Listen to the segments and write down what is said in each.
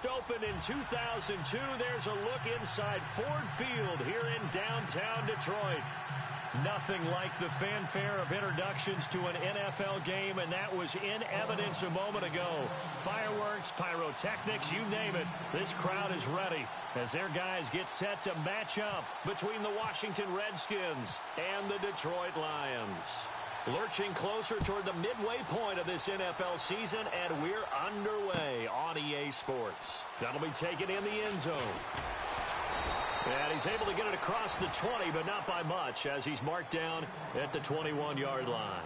first opened in 2002, there's a look inside Ford Field here in downtown Detroit. Nothing like the fanfare of introductions to an NFL game, and that was in evidence a moment ago. Fireworks, pyrotechnics, you name it. This crowd is ready as their guys get set to match up between the Washington Redskins and the Detroit Lions. Lurching closer toward the midway point of this NFL season, and we're underway on EA Sports. That'll be taken in the end zone. And he's able to get it across the 20, but not by much, as he's marked down at the 21-yard line.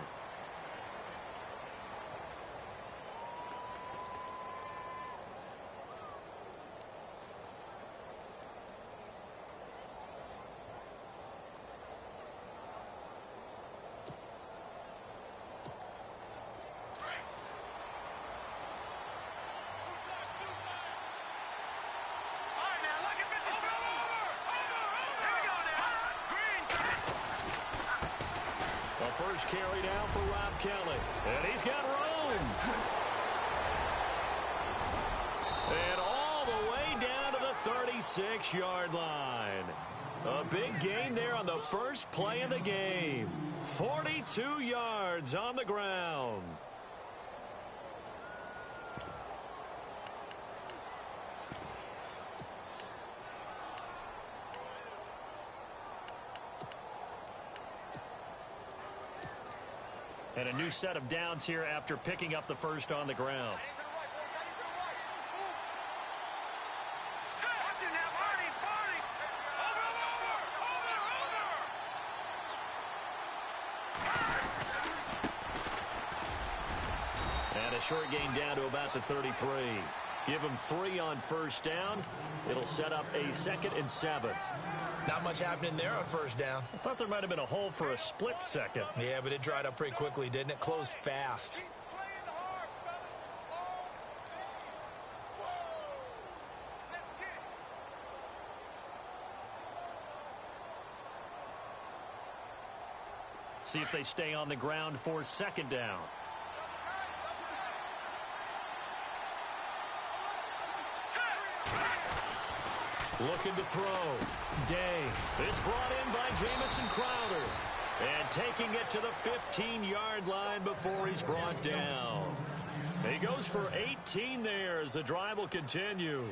First carry now for Rob Kelly. And he's got room. And all the way down to the 36-yard line. A big gain there on the first play of the game. 42 yards on the ground. And a new set of downs here after picking up the first on the ground. And a short gain down to about the 33. Give him 3 on first down. It'll set up a 2nd and 7. Not much happening there on first down. I thought there might have been a hole for a split second. Yeah, but it dried up pretty quickly, didn't it? Closed fast. See if they stay on the ground for 2nd down. Looking to throw. Day. It's brought in by Jamison Crowder. And taking it to the 15-yard line before he's brought down. He goes for 18 there as the drive will continue.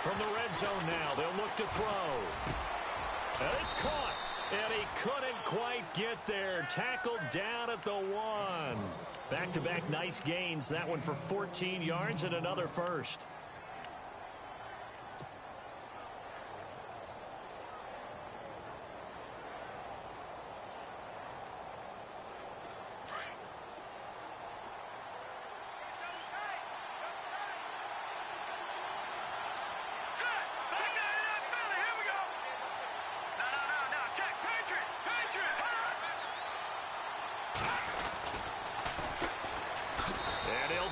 From the red zone now, they'll look to throw. And it's caught. And he couldn't quite get there. Tackled down at the 1. Back-to-back nice gains. That one for 14 yards and another first.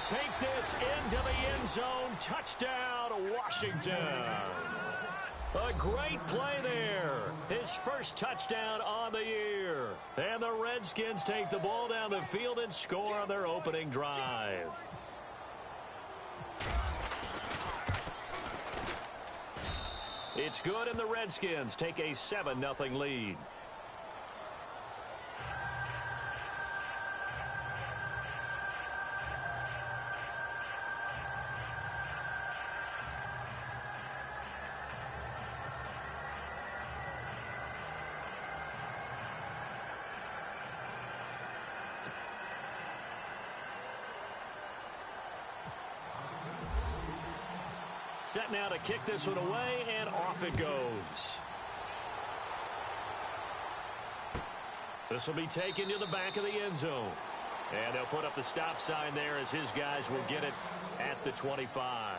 Take this into the end zone. Touchdown, Washington. A great play there. His first touchdown on the year. And the Redskins take the ball down the field and score on their opening drive. It's good, and the Redskins take a 7-0 lead. Set now to kick this one away, and off it goes. This will be taken to the back of the end zone. And they'll put up the stop sign there as his guys will get it at the 25.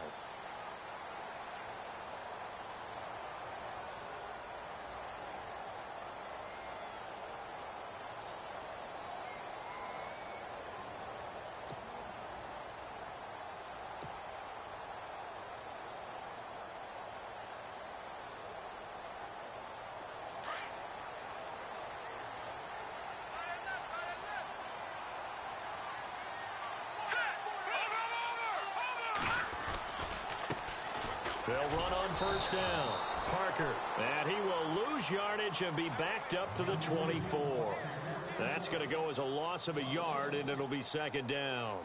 They'll run on first down. Parker, and he will lose yardage and be backed up to the 24. That's going to go as a loss of a yard, and it'll be second down.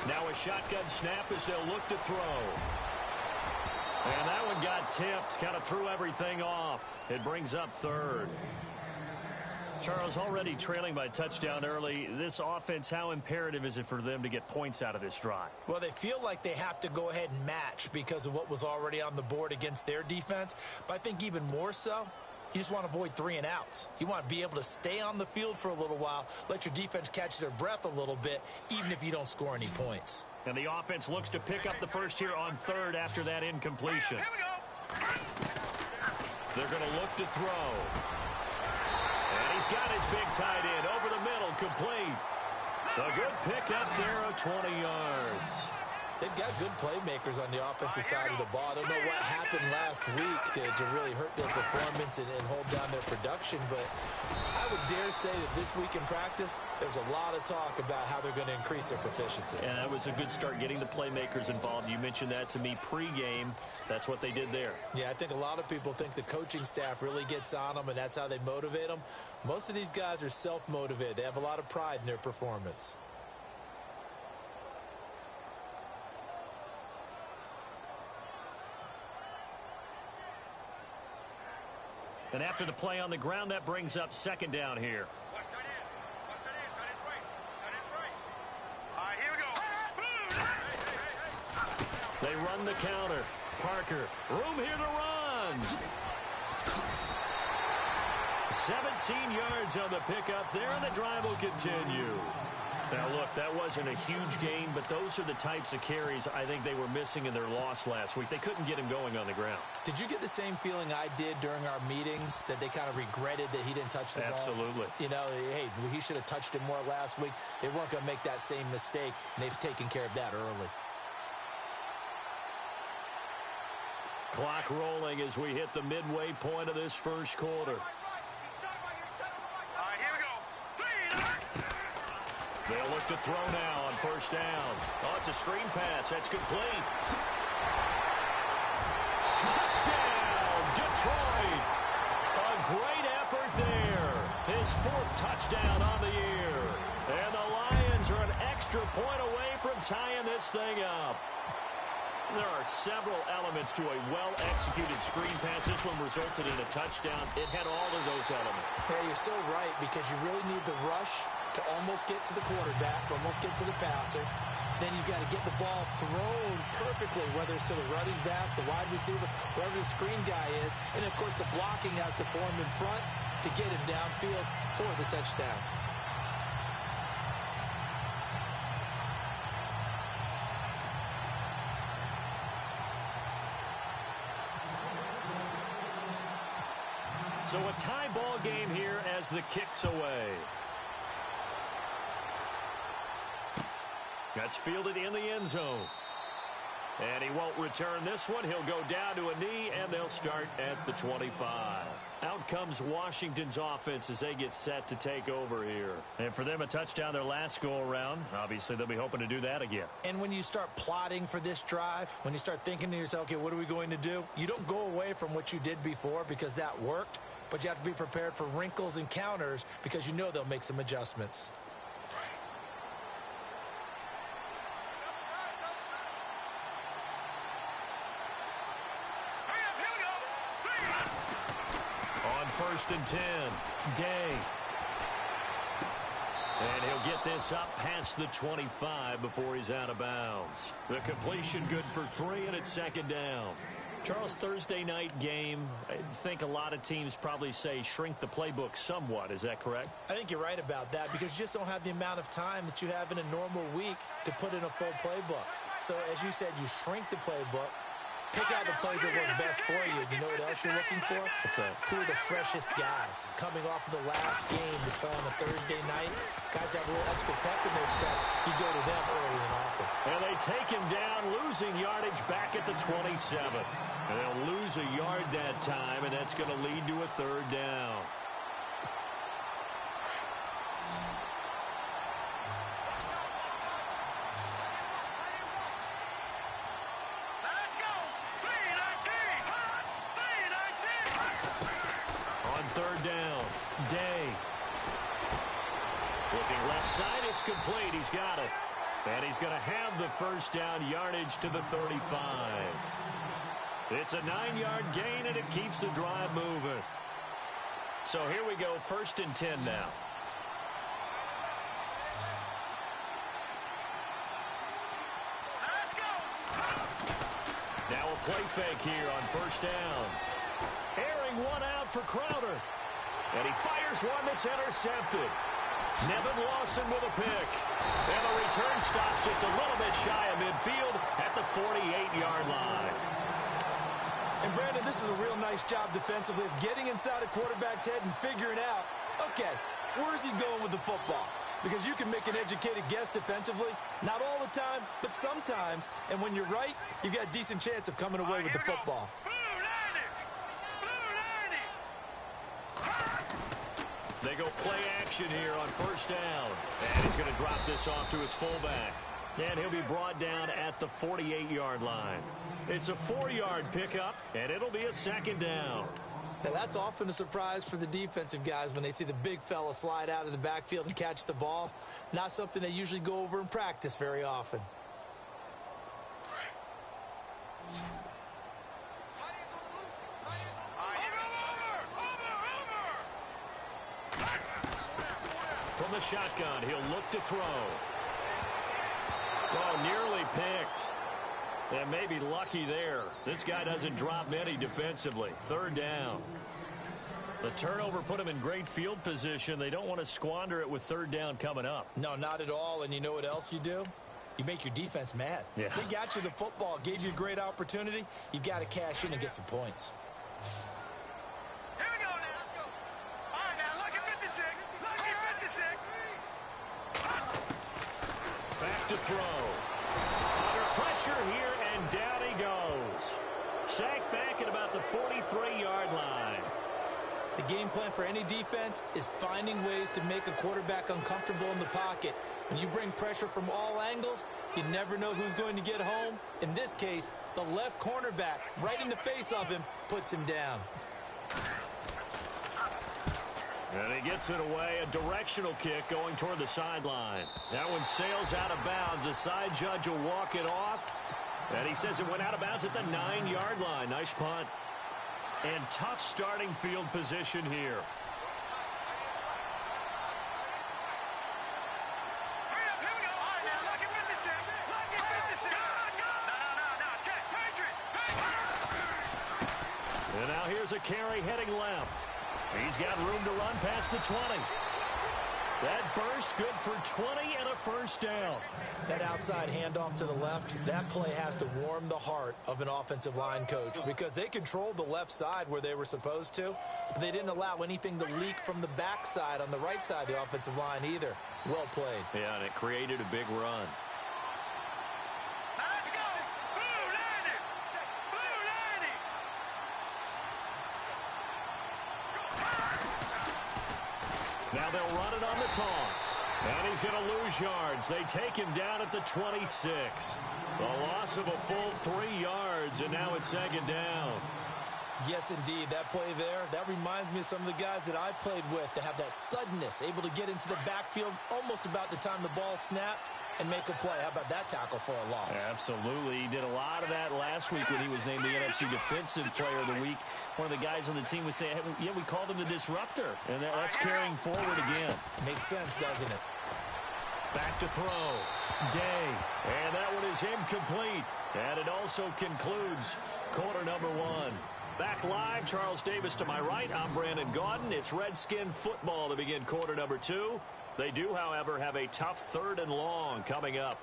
Now a shotgun snap as they'll look to throw. And that one got tipped, kind of threw everything off. It brings up third. Charles, already trailing by touchdown early. This offense, how imperative is it for them to get points out of this drive? Well, they feel like they have to go ahead and match because of what was already on the board against their defense. But I think even more so, you just want to avoid 3 and outs. You want to be able to stay on the field for a little while, let your defense catch their breath a little bit, even if you don't score any points. And the offense looks to pick up the first here on third after that incompletion. Here we go. They're going to look to throw. And he's got his big tight end over the middle, complete. A good pickup there of 20 yards. They've got good playmakers on the offensive side of the ball. I don't know what happened last week to really hurt their performance and hold down their production, but I would dare say that this week in practice, there's a lot of talk about how they're going to increase their proficiency. And that was a good start getting the playmakers involved. You mentioned that to me pregame. That's what they did there. Yeah, I think a lot of people think the coaching staff really gets on them, and that's how they motivate them. Most of these guys are self-motivated. They have a lot of pride in their performance. And after the play on the ground, that brings up second down here. Watch tight end. Watch tight end. Tight end's right. Tight end's right. All right, here we go. Hey. They run the counter. Parker, room here to run. 17 yards on the pickup there, and the drive will continue. Now, look, that wasn't a huge gain, but those are the types of carries I think they were missing in their loss last week. They couldn't get him going on the ground. Did you get the same feeling I did during our meetings, that they kind of regretted that he didn't touch the ball? Absolutely. You know, hey, he should have touched it more last week. They weren't going to make that same mistake, and they've taken care of that early. Clock rolling as we hit the midway point of this first quarter. They'll look to throw now on first down. Oh, it's a screen pass. That's complete. Touchdown, Detroit. A great effort there. His 4th touchdown on the year. And the Lions are an extra point away from tying this thing up. There are several elements to a well-executed screen pass. This one resulted in a touchdown. It had all of those elements. Yeah, you're so right, because you really need the rush to almost get to the quarterback, almost get to the passer. Then you've got to get the ball thrown perfectly, whether it's to the running back, the wide receiver, whoever the screen guy is. And, of course, the blocking has to form in front to get him downfield for the touchdown. So a tie ball game here as the kick's away. That's fielded in the end zone. And he won't return this one. He'll go down to a knee, and they'll start at the 25. Out comes Washington's offense as they get set to take over here. And for them, a touchdown their last go-around. Obviously, they'll be hoping to do that again. And when you start plotting for this drive, when you start thinking to yourself, okay, what are we going to do? You don't go away from what you did before because that worked, but you have to be prepared for wrinkles and counters because you know they'll make some adjustments. First and 10. Day. And he'll get this up past the 25 before he's out of bounds. The completion good for 3, and it's second down. Charles, Thursday night game, I think a lot of teams probably say shrink the playbook somewhat. Is that correct? I think you're right about that because you just don't have the amount of time that you have in a normal week to put in a full playbook. So, as you said, you shrink the playbook. Pick out the plays that work best for you. You know what else you're looking for? What's that? Who are the freshest guys? Coming off of the last game that fell on a Thursday night, guys have a little extra pep in their step. You go to them early and often. And they take him down, losing yardage back at the 27. And they'll lose a yard that time, and that's going to lead to a third down. Third down, Day. Looking left side, it's complete. He's got it. And he's going to have the first down yardage to the 35. It's a 9-yard gain, and it keeps the drive moving. So here we go, 1st and 10 now. Let's go. Now a play fake here on 1st down. Airing one out for Crowder. And he fires one that's intercepted. Nevin Lawson with a pick. And the return stops just a little bit shy of midfield at the 48-yard line. And Brandon, this is a real nice job defensively of getting inside a quarterback's head and figuring out, okay, where's he going with the football? Because you can make an educated guess defensively. Not all the time, but sometimes. And when you're right, you've got a decent chance of coming away with the football. They go play action here on 1st down. And he's going to drop this off to his fullback. And he'll be brought down at the 48-yard line. It's a 4-yard pickup, and it'll be a 2nd down. Now, that's often a surprise for the defensive guys when they see the big fella slide out of the backfield and catch the ball. Not something they usually go over in practice very often. From the shotgun, he'll look to throw. Oh, nearly picked. And maybe lucky there. This guy doesn't drop many defensively. 3rd down. The turnover put him in great field position. They don't want to squander it with 3rd down coming up. No, not at all. And you know what else you do? You make your defense mad. Yeah. They got you the football, gave you a great opportunity. You got to cash in and get some points. Here we go now. Let's go. All right, now look at 56. Look at 56. Back to throw. Under pressure here, and down he goes. Sacked back at about the 43-yard line. The game plan for any defense is finding ways to make a quarterback uncomfortable in the pocket. When you bring pressure from all angles, you never know who's going to get home. In this case, the left cornerback, right in the face of him, puts him down. And he gets it away, a directional kick going toward the sideline. That one sails out of bounds. The side judge will walk it off. And he says it went out of bounds at the 9-yard line. Nice punt. And tough starting field position here. And now here's a carry heading left. He's got room to run past the 20. That burst good for 20 and a 1st down. That outside handoff to the left, that play has to warm the heart of an offensive line coach because they controlled the left side where they were supposed to, but they didn't allow anything to leak from the backside on the right side of the offensive line either. Well played. Yeah, and it created a big run. Let's go. Blue landing. Blue landing. Now they'll run it on the toss. And he's going to lose yards. They take him down at the 26. A loss of a full 3 yards, and now it's 2nd down. Yes, indeed. That play there, that reminds me of some of the guys that I played with to have that suddenness, able to get into the backfield almost about the time the ball snapped and make a play. How about that tackle for a loss? Absolutely. He did a lot of that last week when he was named the NFC Defensive Player of the Week. One of the guys on the team was saying, yeah, we called him the disruptor. And that's carrying forward again. Makes sense, doesn't it? Back to throw. Day. And that one is incomplete. And it also concludes quarter number 1. Back live, Charles Davis to my right. I'm Brandon Gaudin. It's Redskin football to begin quarter number 2. They do, however, have a tough 3rd and long coming up.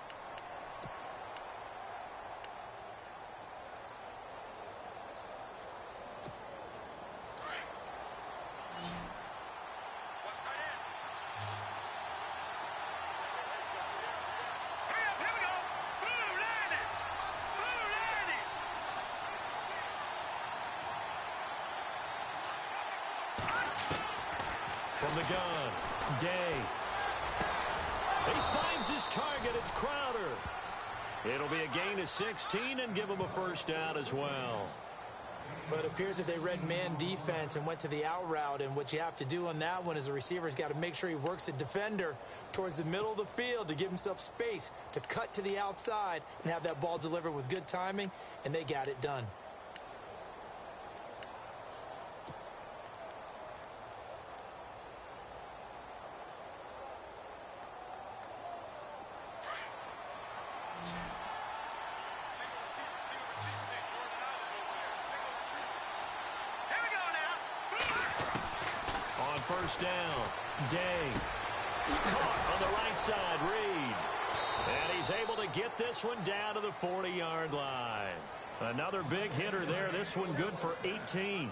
From the gun, Day. He finds his target. It's Crowder. It'll be a gain of 16 and give him a first down as well. But it appears that they read man defense and went to the out route. And what you have to do on that one is the receiver's got to make sure he works the defender towards the middle of the field to give himself space to cut to the outside and have that ball delivered with good timing. And they got it done. First down, Day. Caught on the right side, Reed. And he's able to get this one down to the 40-yard line. Another big hitter there. This one good for 18.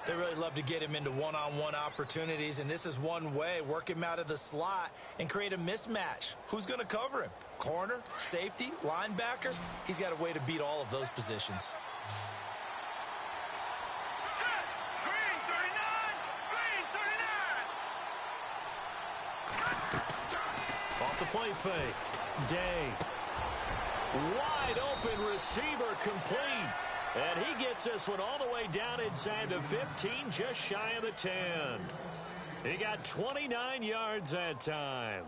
They really love to get him into one-on-one opportunities, and this is one way. Work him out of the slot and create a mismatch. Who's going to cover him? Corner, safety, linebacker? He's got a way to beat all of those positions. Play fake. Day. Wide open receiver complete. And he gets this one all the way down inside the 15, just shy of the 10. He got 29 yards that time.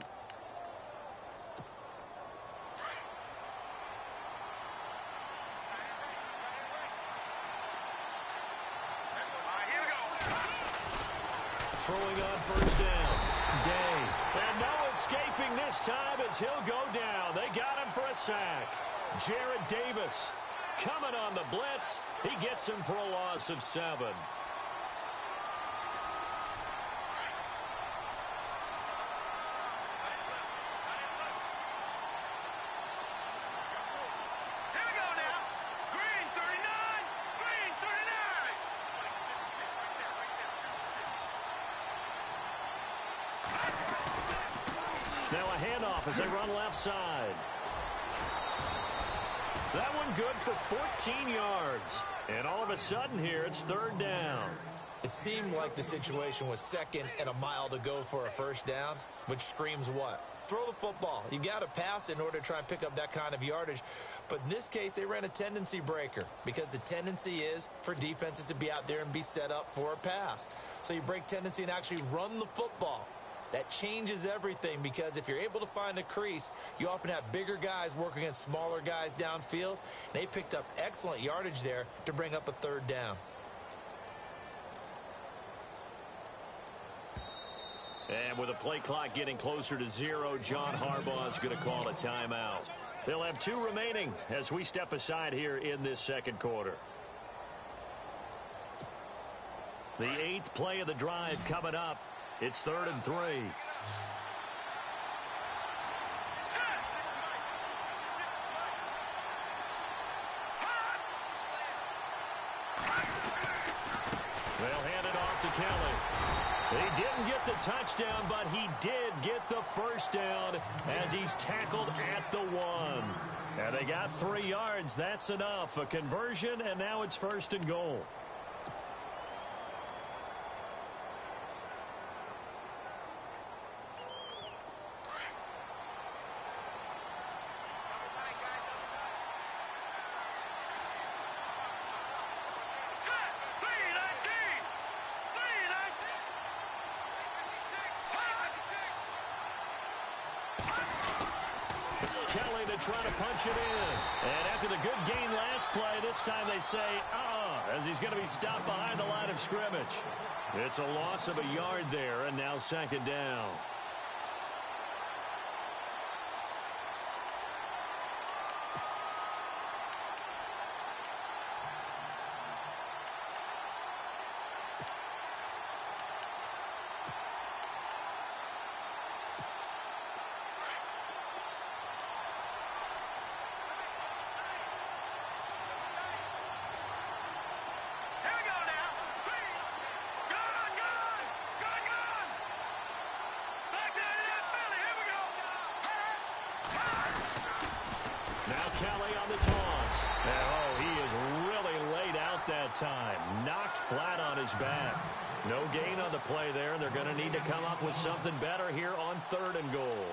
Throwing on first down. Day. And no escaping this time as he'll go down. They got him for a sack. Jared Davis coming on the blitz. He gets him for a loss of 7. Now a handoff as they run left side. That one good for 14 yards. And all of a sudden here, it's third down. It seemed like the situation was second and a mile to go for a first down, which screams what? Throw the football. You got to pass in order to try and pick up that kind of yardage. But in this case, they ran a tendency breaker because the tendency is for defenses to be out there and be set up for a pass. So you break tendency and actually run the football. That changes everything because if you're able to find a crease, you often have bigger guys working against smaller guys downfield. They picked up excellent yardage there to bring up a third down. And with the play clock getting closer to 0, John Harbaugh is going to call a timeout. They'll have 2 remaining as we step aside here in this second quarter. The 8th play of the drive coming up. It's 3rd and 3. They'll hand it off to Kelly. He didn't get the touchdown, but he did get the first down as he's tackled at the 1. And they got 3 yards. That's enough. A conversion, and now it's 1st and goal. Trying to punch it in. And after the good gain last play, this time they say, as he's going to be stopped behind the line of scrimmage. It's a loss of a yard there, and now 2nd down. Kelly on the toss. And, he is really laid out that time. Knocked flat on his back. No gain on the play there. They're going to need to come up with something better here on 3rd and goal.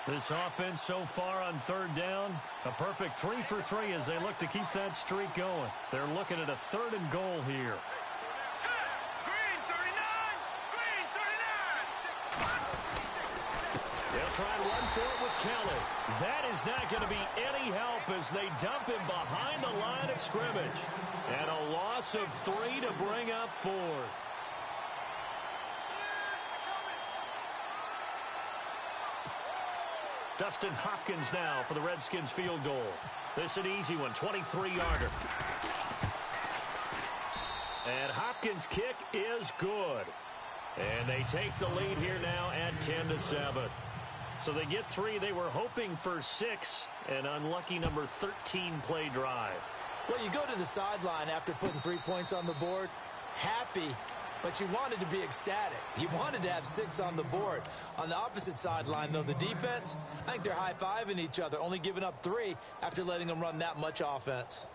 This offense so far on 3rd down, a perfect 3 for 3 as they look to keep that streak going. They're looking at a 3rd and goal here. Green 39! Green 39! They'll try and run for it with Kelly. That is not going to be any help as they dump him behind the line of scrimmage. And a loss of 3 to bring up 4th. Dustin Hopkins now for the Redskins field goal. This an easy one, 23-yarder. And Hopkins' kick is good. And they take the lead here now at 10-7. So they get 3. They were hoping for 6. An unlucky number 13 play drive. Well, you go to the sideline after putting 3 points on the board, happy, but you wanted to be ecstatic. You wanted to have 6 on the board. On the opposite sideline, though, the defense, I think they're high-fiving each other, only giving up 3 after letting them run that much offense.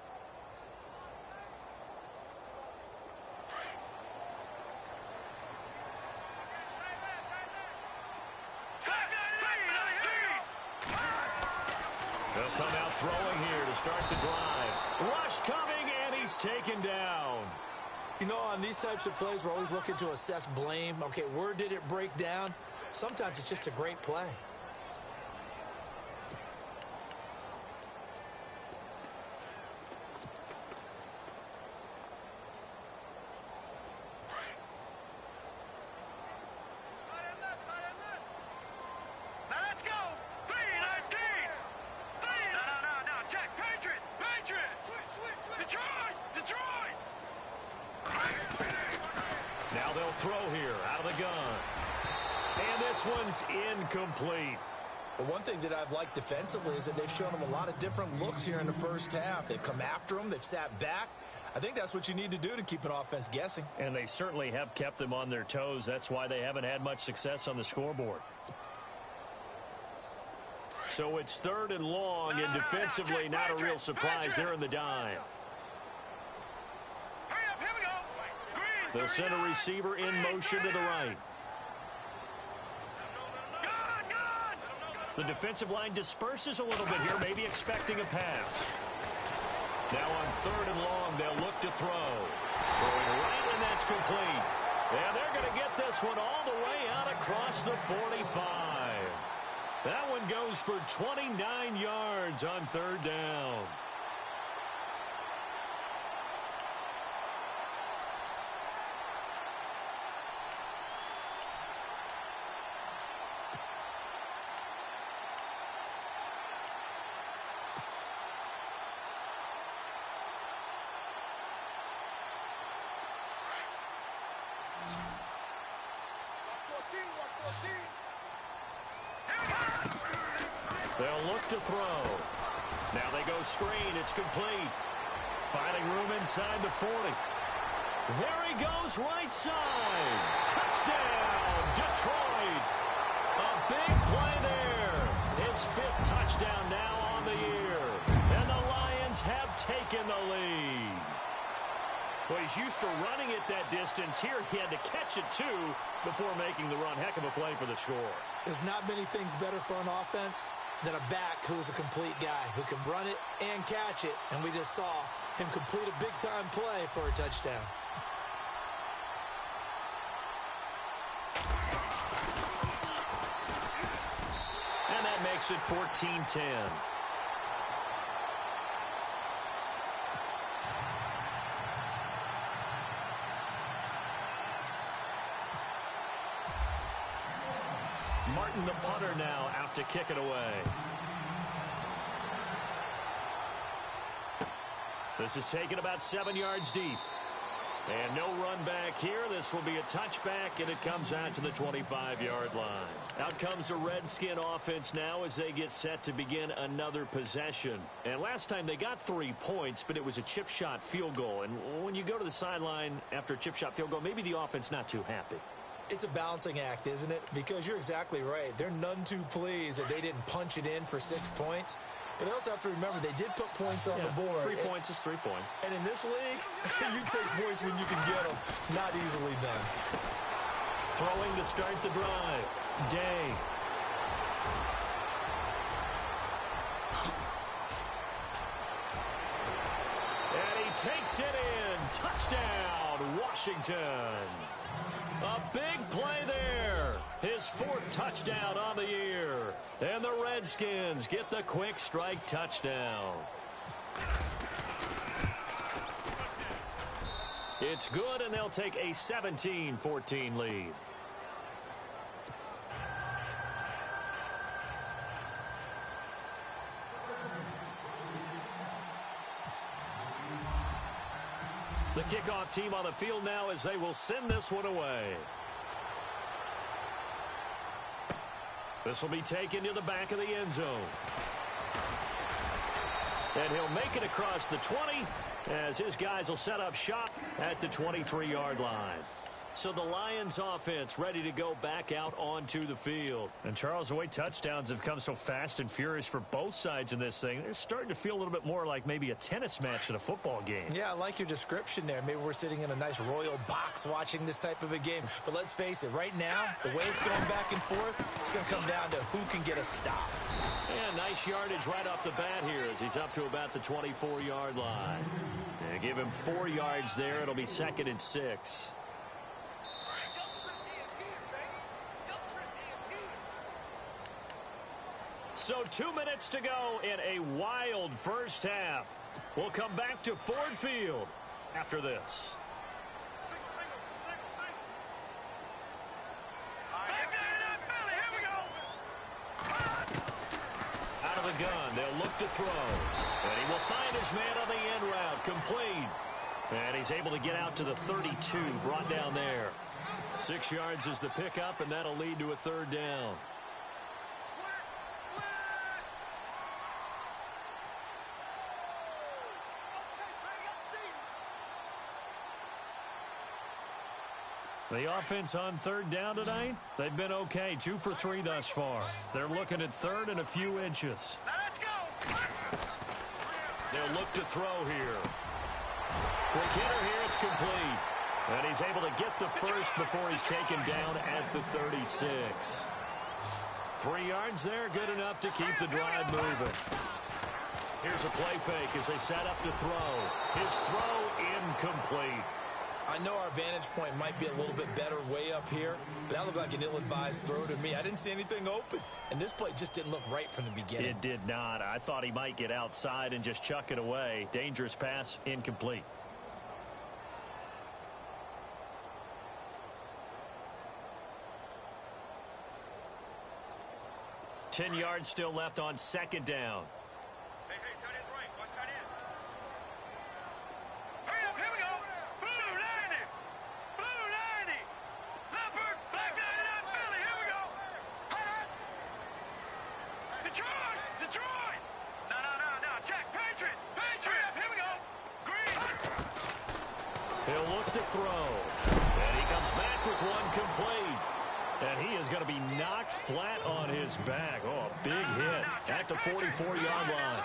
They'll come out throwing here to start the drive. Rush coming, and he's taken down. You know, on these types of plays, we're always looking to assess blame. Okay, where did it break down? Sometimes it's just a great play. Now let's go! 3-19! No, check! Patriot! Detroit! Now they'll throw here out of the gun. And this one's incomplete. But one thing that I've liked defensively is that they've shown them a lot of different looks here in the first half. They've come after them. They've sat back. I think that's what you need to do to keep an offense guessing. And they certainly have kept them on their toes. That's why they haven't had much success on the scoreboard. So it's 3rd and long, and defensively not a real surprise. They're in the dime. Hurry up, here we go! Green, They'll send a receiver in motion to the right. The defensive line disperses a little bit here, maybe expecting a pass. Now on 3rd and long, they'll look to throw. Throwing right, and that's complete. And they're going to get this one all the way out across the 45. That one goes for 29 yards on 3rd down. They'll look to throw. Now they go screen. It's complete. Finding room inside the 40. There he goes, right side. Touchdown, Detroit. A big play there. His 5th touchdown now on the year. And the Lions have taken the lead. Well, he's used to running it that distance. Here he had to catch it, too, before making the run. Heck of a play for the score. There's not many things better for an offense than a back who's a complete guy who can run it and catch it. And we just saw him complete a big-time play for a touchdown. And that makes it 14-10. Martin, the punter, now out to kick it away. This is taken about 7 yards deep. And no run back here. This will be a touchback, and it comes out to the 25-yard line. Out comes the Redskin offense now as they get set to begin another possession. And last time they got 3 points, but it was a chip shot field goal. And when you go to the sideline after a chip shot field goal, maybe the offense not too happy. It's a balancing act, isn't it? Because you're exactly right. They're none too pleased that they didn't punch it in for 6 points. But they also have to remember they did put points on the board. 3 points is 3 points. And in this league, you take points when you can get them. Not easily done. Throwing to start the drive. Day. And he takes it in. Touchdown, Washington. A big play there. His 4th touchdown on the year. And the Redskins get the quick strike touchdown. It's good, and they'll take a 17-14 lead. The kickoff team on the field now as they will send this one away. This will be taken to the back of the end zone. And he'll make it across the 20 as his guys will set up shop at the 23-yard line. So the Lions offense ready to go back out onto the field. And Charles, the way touchdowns have come so fast and furious for both sides in this thing, it's starting to feel a little bit more like maybe a tennis match than a football game. Yeah, I like your description there. Maybe we're sitting in a nice royal box watching this type of a game. But let's face it, right now, the way it's going back and forth, it's going to come down to who can get a stop. And nice yardage right off the bat here as he's up to about the 24-yard line. And give him 4 yards there. It'll be 2nd and 6. So 2 minutes to go in a wild first half. We'll come back to Ford Field after this. Out of the gun, they'll look to throw. And he will find his man on the end route, complete. And he's able to get out to the 32, brought down there. 6 yards is the pickup, and that'll lead to a 3rd down. The offense on 3rd down tonight, they've been okay. 2 for 3 thus far. They're looking at 3rd and a few inches. Now let's go. They'll look to throw here. Quick hitter here, it's complete. And he's able to get the first before he's taken down at the 36. 3 yards there, good enough to keep the drive moving. Here's a play fake as they set up to throw. His throw incomplete. I know our vantage point might be a little bit better way up here, but that looked like an ill-advised throw to me. I didn't see anything open, and this play just didn't look right from the beginning. It did not. I thought he might get outside and just chuck it away. Dangerous pass, incomplete. Ten yards still left on 2nd down. Hey, tight end's right. Watch tight end. Hurry up, here we go. Blue 90. Blue 90. Leopard, black 99 Philly, here we go. Detroit, Detroit. No. Jack, Patriot. Hurry up, here we go. Green. He'll look to throw. And he comes back with one complete. And he is going to be knocked flat on his back. Oh, a big hit at the 44-yard line.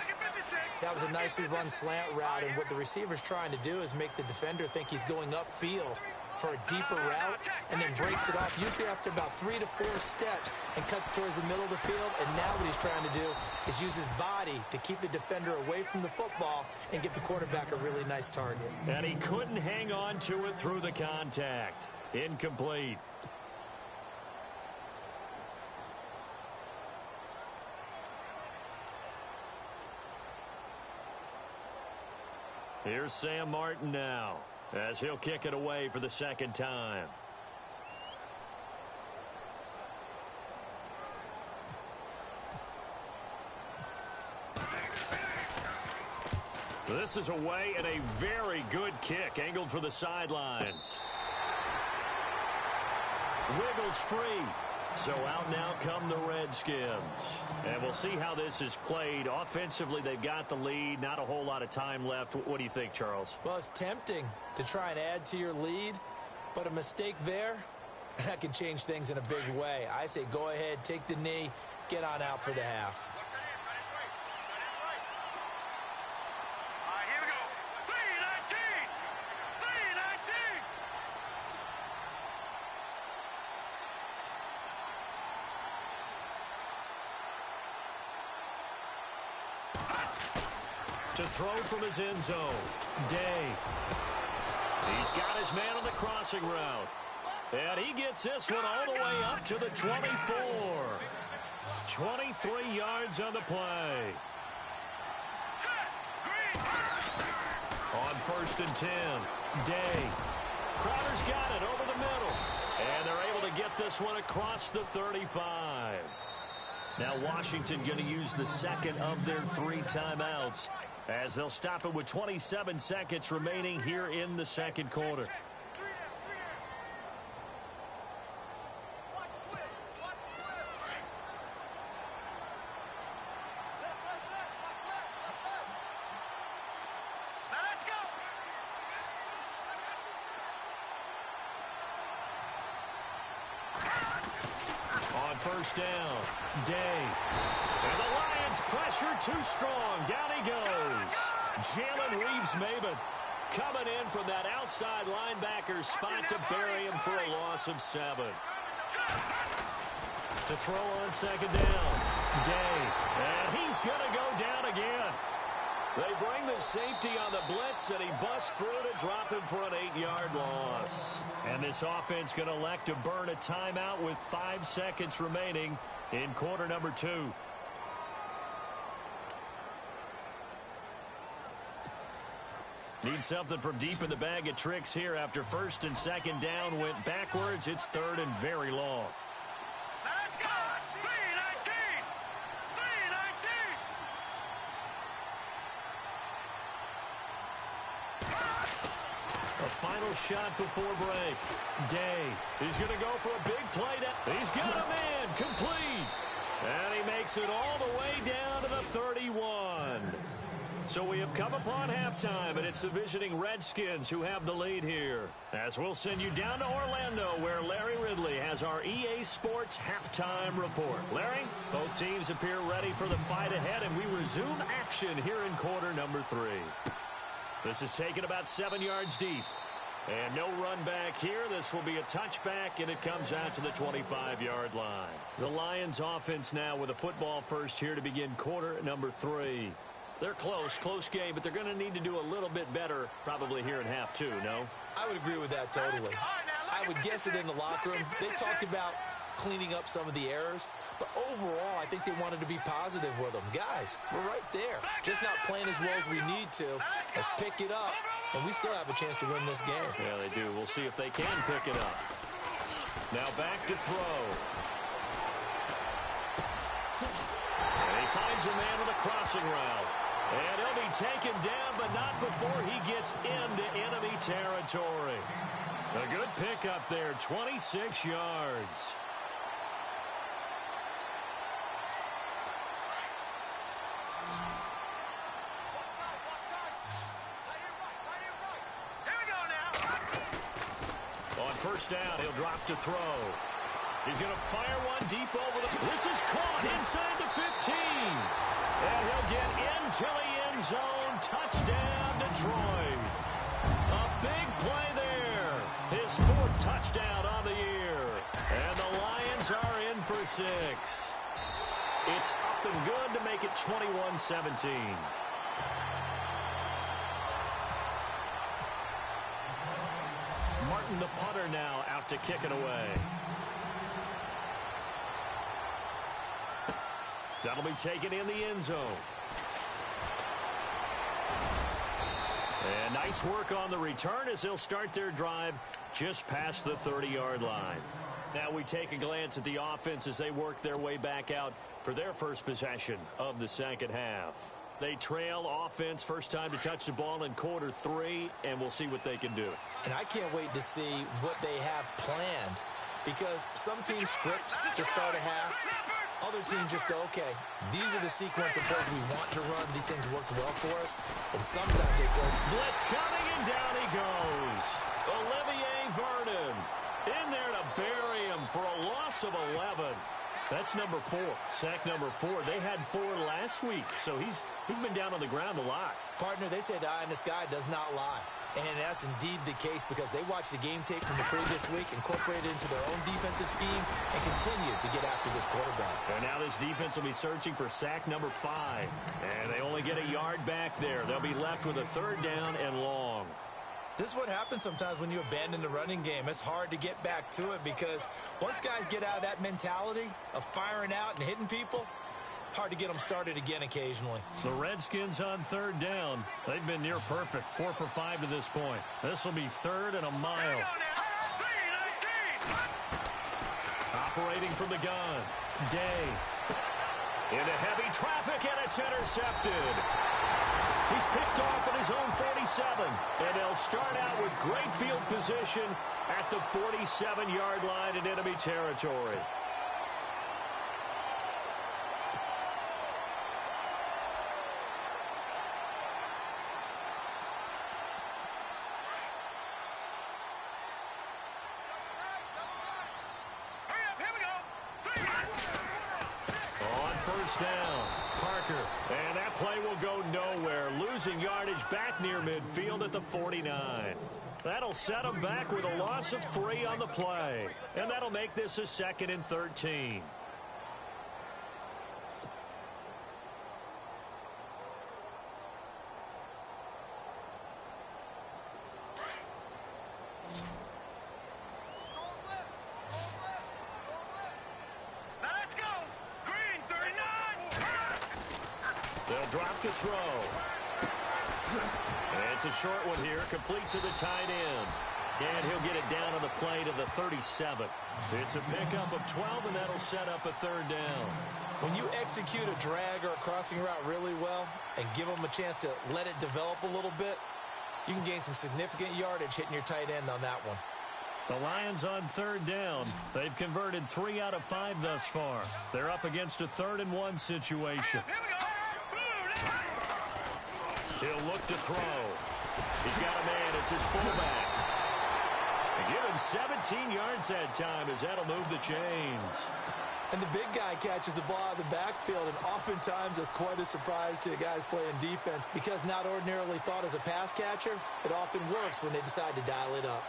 That was a nicely run slant route, and what the receiver's trying to do is make the defender think he's going upfield for a deeper route, and then breaks it off, usually after about 3 to 4 steps, and cuts towards the middle of the field. And now what he's trying to do is use his body to keep the defender away from the football and give the quarterback a really nice target. And he couldn't hang on to it through the contact. Incomplete. Here's Sam Martin now as he'll kick it away for the 2nd time. This is away and a very good kick angled for the sidelines. Wiggles free. So out now come the Redskins. And we'll see how this is played. Offensively, they've got the lead. Not a whole lot of time left. What do you think, Charles? Well, it's tempting to try and add to your lead, but a mistake there, that can change things in a big way. I say go ahead, take the knee, get on out for the half. All right, here we go. 3-19. 3-19. To throw from his end zone. Day. He's got his man on the crossing route. And he gets this one all the way up to the 24. 23 yards on the play. On 1st and 10. Day. Crowder's got it over the middle. And they're able to get this one across the 35. Now Washington going to use the second of their 3 timeouts as they'll stop it with 27 seconds remaining here in the second quarter. First down, Day. And the Lions pressure too strong. Down he goes. Jalen Reeves-Maybin coming in from that outside linebacker spot to bury him for a loss of 7. To throw on second down, Day. And he's going to go down again. They bring the safety on the blitz, and he busts through to drop him for an 8-yard loss. And this offense going to elect to burn a timeout with 5 seconds remaining in quarter number 2. Need something from deep in the bag of tricks here after first and second down went backwards. It's third and very long. Let's go. 3-19. 3-19. A final shot before break. Day. He's going to go for a big play. He's got a man. Complete. And he makes it all the way down to the 31. So we have come upon halftime, and it's the visiting Redskins who have the lead here. As we'll send you down to Orlando, where Larry Ridley has our EA Sports halftime report. Larry, both teams appear ready for the fight ahead, and we resume action here in quarter number 3. This is taken about 7 yards deep. And no run back here. This will be a touchback, and it comes out to the 25-yard line. The Lions offense now with a football first here to begin quarter number 3. They're close game, but they're going to need to do a little bit better probably here in half 2, no? I would agree with that totally. I would guess it in the locker room. They talked about cleaning up some of the errors, but overall, I think they wanted to be positive with them. Guys, we're right there. Just not playing as well as we need to. Let's pick it up, and we still have a chance to win this game. Yeah, they do. We'll see if they can pick it up. Now back to throw. And he finds a man with a crossing route. And he'll be taken down, but not before he gets into enemy territory. A good pickup there, 26 yards. Here we go now. On first down, he'll drop to throw. He's going to fire one deep over the... This is caught inside the 15. And he'll get into the end zone. Touchdown, Detroit. A big play there. His 4th touchdown on the year. And the Lions are in for 6. It's up and good to make it 21-17. Martin, the punter, now out to kick it away. That'll be taken in the end zone. And nice work on the return as they'll start their drive just past the 30-yard line. Now we take a glance at the offense as they work their way back out for their first possession of the second half. They trail offense first time to touch the ball in quarter 3, and we'll see what they can do. And I can't wait to see what they have planned, because some teams script to start a half. Other teams just go, okay, these are the sequence of plays we want to run. These things worked well for us. And sometimes they go. Blitz coming, and down he goes. Olivier Vernon in there to bury him for a loss of 11. That's number 4, sack number 4. They had 4 last week, so he's been down on the ground a lot. Partner, they say the eye in the sky does not lie. And that's indeed the case, because they watched the game tape from the previous week, incorporated it into their own defensive scheme, and continued to get after this quarterback. And now this defense will be searching for sack number 5. And they only get a yard back there. They'll be left with a 3rd down and long. This is what happens sometimes when you abandon the running game. It's hard to get back to it, because once guys get out of that mentality of firing out and hitting people, hard to get them started again occasionally. The Redskins on 3rd down. They've been near perfect, 4 for 5 to this point. This will be 3rd and a mile. Operating from the gun. Day. Into heavy traffic, and it's intercepted. He's picked off at his own 47, and they'll start out with great field position at the 47-yard line in enemy territory. Down. Parker, and that play will go nowhere, losing yardage back near midfield at the 49. That'll set them back with a loss of 3 on the play, and that'll make this a 2nd and 13. Drop to throw. And it's a short one here, complete to the tight end. And he'll get it down on the play to the 37. It's a pickup of 12, and that'll set up a 3rd down. When you execute a drag or a crossing route really well and give them a chance to let it develop a little bit, you can gain some significant yardage hitting your tight end on that one. The Lions on 3rd down. They've converted 3 out of 5 thus far. They're up against a 3rd and 1 situation. He'll look to throw. He's got a man. It's his fullback. They give him 17 yards that time, as that'll move the chains. And the big guy catches the ball out of the backfield, and oftentimes that's quite a surprise to guys playing defense, because not ordinarily thought as a pass catcher, it often works when they decide to dial it up.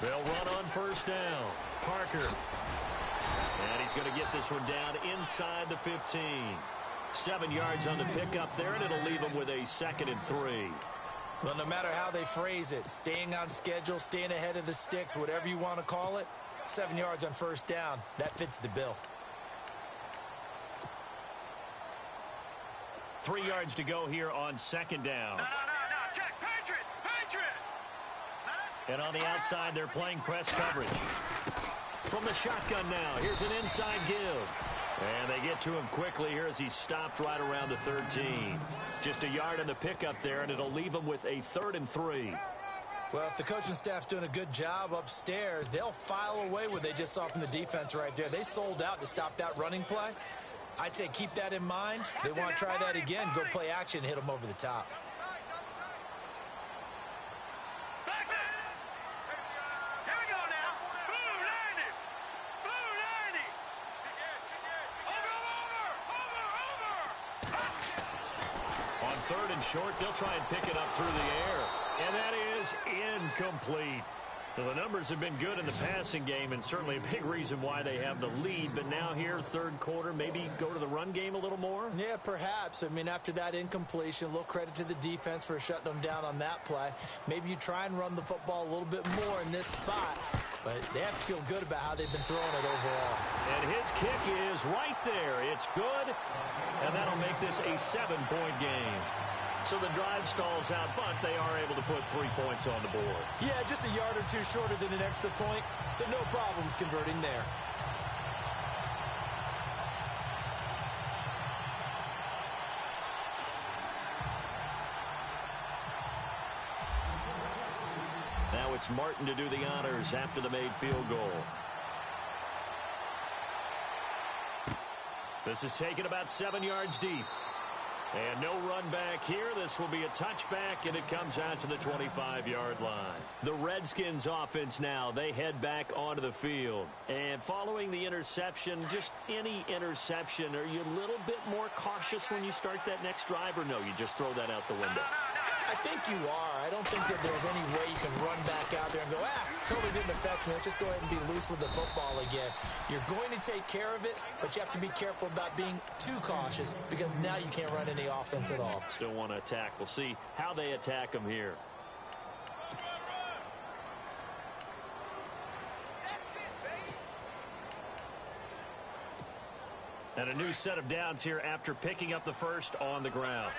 They'll run on 1st down. Parker. And he's going to get this one down inside the 15. 7 yards on the pickup there, and it'll leave him with a 2nd and 3. Well, no matter how they phrase it, staying on schedule, staying ahead of the sticks, whatever you want to call it, 7 yards on 1st down, that fits the bill. 3 yards to go here on 2nd down. Check, Patriot! And on the outside, they're playing press coverage. From the shotgun now, here's an inside give. And they get to him quickly here as he stopped right around the 13. Just a yard on the pickup there, and it'll leave him with a 3rd and 3. Well, if the coaching staff's doing a good job upstairs, they'll file away what they just saw from the defense right there. They sold out to stop that running play. I'd say keep that in mind. They want to try that again, go play action, hit them over the top. On 3rd and short, they'll try and pick it up through the air. And that is incomplete. So the numbers have been good in the passing game, and certainly a big reason why they have the lead. But now here, 3rd quarter, maybe go to the run game a little more? Yeah, perhaps. I mean, after that incompletion, a little credit to the defense for shutting them down on that play. Maybe you try and run the football a little bit more in this spot. But they have to feel good about how they've been throwing it overall. And his kick is right there. It's good, and that'll make this a 7-point game. So the drive stalls out, but they are able to put 3 points on the board. Yeah, just a yard or two shorter than an extra point. So no problems converting there. Now it's Martin to do the honors after the made field goal. This is taken about 7 yards deep. And no run back here. This will be a touchback, and it comes out to the 25-yard line. The Redskins offense now, they head back onto the field. And following the interception, just any interception, are you a little bit more cautious when you start that next drive, or no, you just throw that out the window? I think you are. I don't think that there's any way you can run back out there and go, totally didn't affect me. Let's just go ahead and be loose with the football again. You're going to take care of it, but you have to be careful about being too cautious because now you can't run any offense at all. Still want to attack. We'll see how they attack them here. And a new set of downs here after picking up the first on the ground.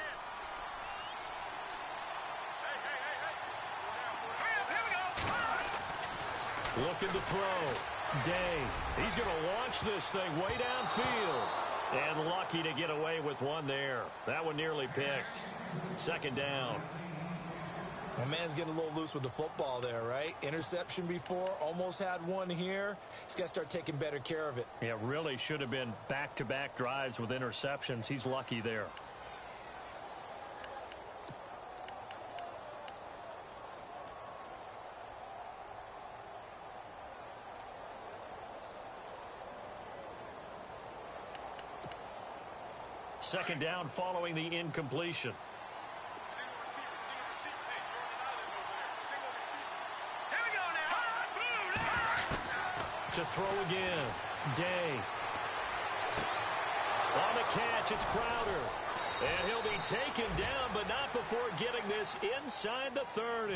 Looking to throw. Day. He's going to launch this thing way downfield. And lucky to get away with one there. That one nearly picked. Second down. My man's getting a little loose with the football there, right? Interception before, almost had one here. He's got to start taking better care of it. Yeah, really should have been back-to-back drives with interceptions. He's lucky there. Second down following the incompletion. To throw again. Day. On the catch, it's Crowder. And he'll be taken down, but not before getting this inside the 30.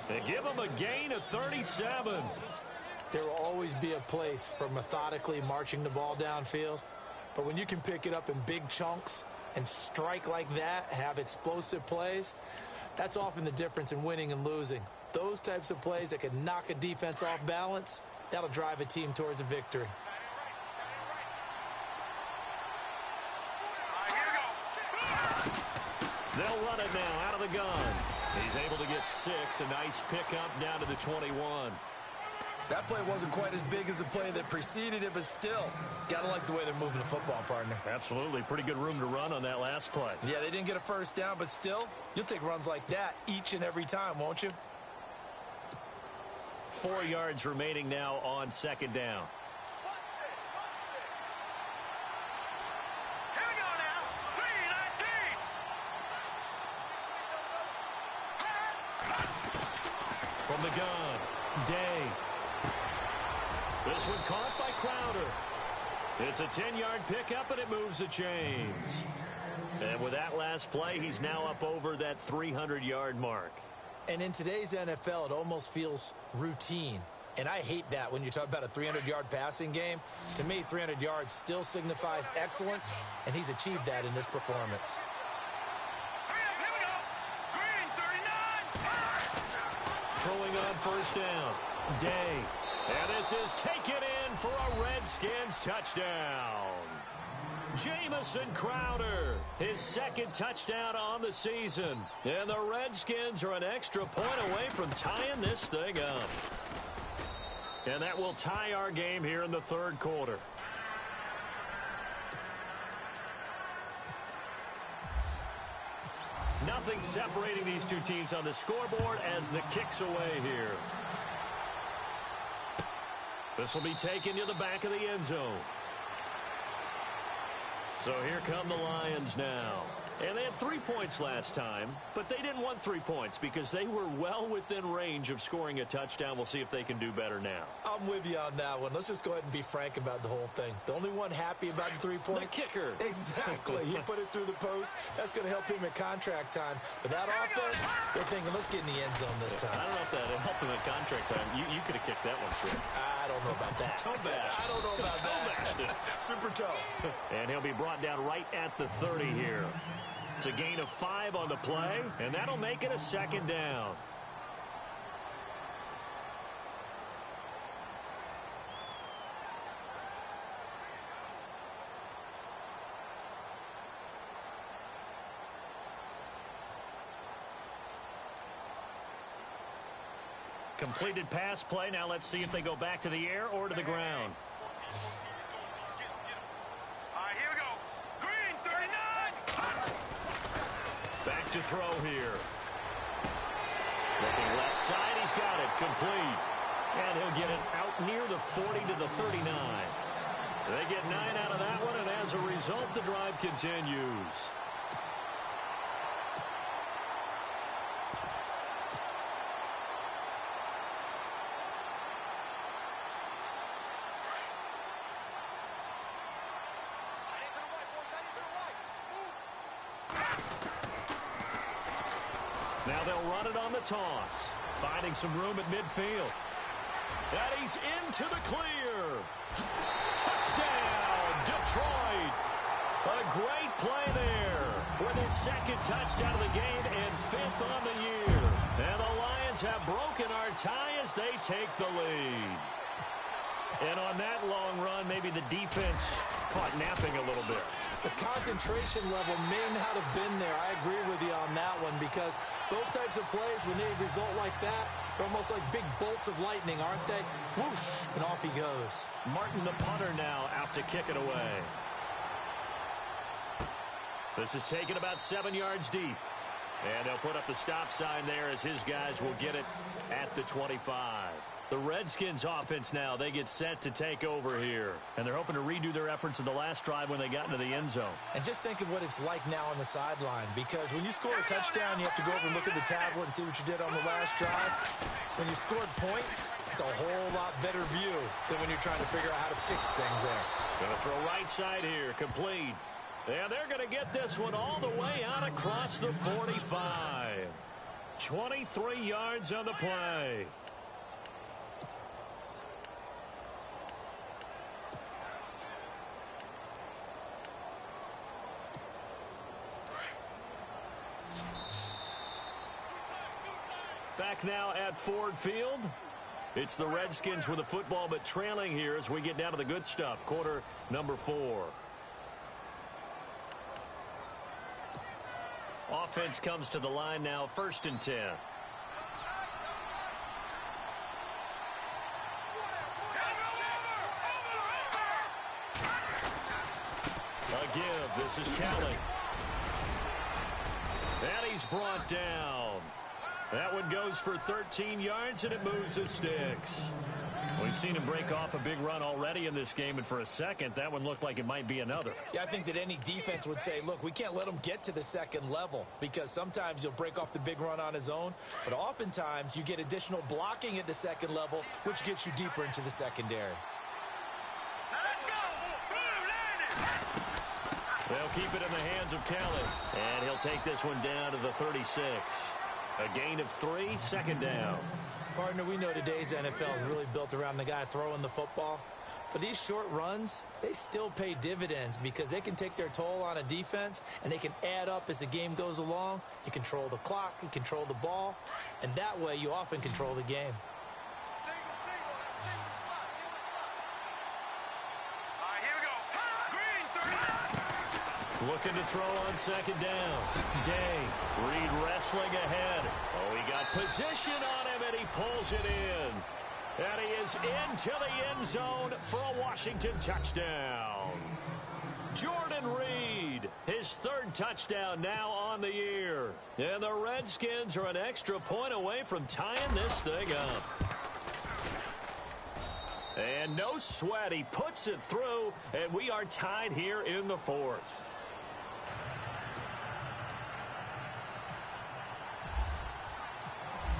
And give him a gain of 37. There will always be a place for methodically marching the ball downfield. But when you can pick it up in big chunks and strike like that, have explosive plays, that's often the difference in winning and losing. Those types of plays that can knock a defense off balance, that'll drive a team towards a victory. They'll run it now out of the gun. He's able to get 6. A nice pickup down to the 21. That play wasn't quite as big as the play that preceded it, but still, gotta like the way they're moving the football, partner. Absolutely. Pretty good room to run on that last play. Yeah, they didn't get a first down, but still, you'll take runs like that each and every time, won't you? 4 yards remaining now on second down. Here we go now. 3-19. From the gun, Day. This one caught by Crowder. It's a 10-yard pickup, and it moves the chains. And with that last play, he's now up over that 300-yard mark. And in today's NFL, it almost feels routine. And I hate that when you talk about a 300-yard passing game. To me, 300 yards still signifies excellence, and he's achieved that in this performance. Hurry up, here we go. Green, 39. Throwing on first down, Day. And this is taken in for a Redskins touchdown. Jamison Crowder, his second touchdown on the season. And the Redskins are an extra point away from tying this thing up. And that will tie our game here in the third quarter. Nothing separating these two teams on the scoreboard as the kick's away here. This will be taken to the back of the end zone. So here come the Lions now. And they had 3 points last time, but they didn't want 3 points because they were well within range of scoring a touchdown. We'll see if they can do better now. I'm with you on that one. Let's just go ahead and be frank about the whole thing. The only one happy about the 3-point? The kicker. Exactly. He put it through the post. That's going to help him at contract time. But that offense, they're thinking, let's get in the end zone this time. I don't know if that helped him at contract time. You could have kicked that one straight. I don't know about that. Toe bash. I don't know about that. Super toe. And he'll be brought down right at the 30 here. It's a gain of 5 on the play, and that'll make it a second down. Completed pass play. Now let's see if they go back to the air or to the ground. All right, here we go. Green, 39. Back to throw here. Looking left side, he's got it. Complete. And he'll get it out near the 40 to the 39. They get 9 out of that one, and as a result, the drive continues. Now they'll run it on the toss. Finding some room at midfield. And he's into the clear. Touchdown, Detroit. A great play there. With his second touchdown of the game and 5th on the year. And the Lions have broken our tie as they take the lead. And on that long run, maybe the defense caught napping a little bit. The concentration level may not have been there. I agree with you on that one because those types of plays, when they result like that, they're almost like big bolts of lightning, aren't they? Whoosh, and off he goes. Martin, the punter, now out to kick it away. This is taken about 7 yards deep. And they'll put up the stop sign there as his guys will get it at the 25. The Redskins offense now, they get set to take over here. And they're hoping to redo their efforts in the last drive when they got into the end zone. And just think of what it's like now on the sideline, because when you score a touchdown, you have to go over and look at the tablet and see what you did on the last drive. When you scored points, it's a whole lot better view than when you're trying to figure out how to fix things there. Going to throw right side here, complete. And they're going to get this one all the way out across the 45. 23 yards on the play. Back now at Ford Field. It's the Redskins with the football, but trailing here as we get down to the good stuff. Quarter number 4. Offense comes to the line now, 1st and 10. A give. This is Kelly. And he's brought down. That one goes for 13 yards, and it moves the sticks. We've seen him break off a big run already in this game, and for a second, that one looked like it might be another. Yeah, I think that any defense would say, look, we can't let him get to the second level, because sometimes he'll break off the big run on his own, but oftentimes you get additional blocking at the second level, which gets you deeper into the secondary. Let's go. They'll keep it in the hands of Kelly, and he'll take this one down to the 36. A gain of 3, 2nd down. Partner, we know today's NFL is really built around the guy throwing the football. But these short runs, they still pay dividends because they can take their toll on a defense, and they can add up as the game goes along. You control the clock, you control the ball, and that way you often control the game. All right, here we go. Green, 30. Looking to throw on 2nd down. Day. Reed wrestling ahead. Oh, he got position on him, and he pulls it in. And he is into the end zone for a Washington touchdown. Jordan Reed, his 3rd touchdown now on the year. And the Redskins are an extra point away from tying this thing up. And no sweat, he puts it through, and we are tied here in the 4th.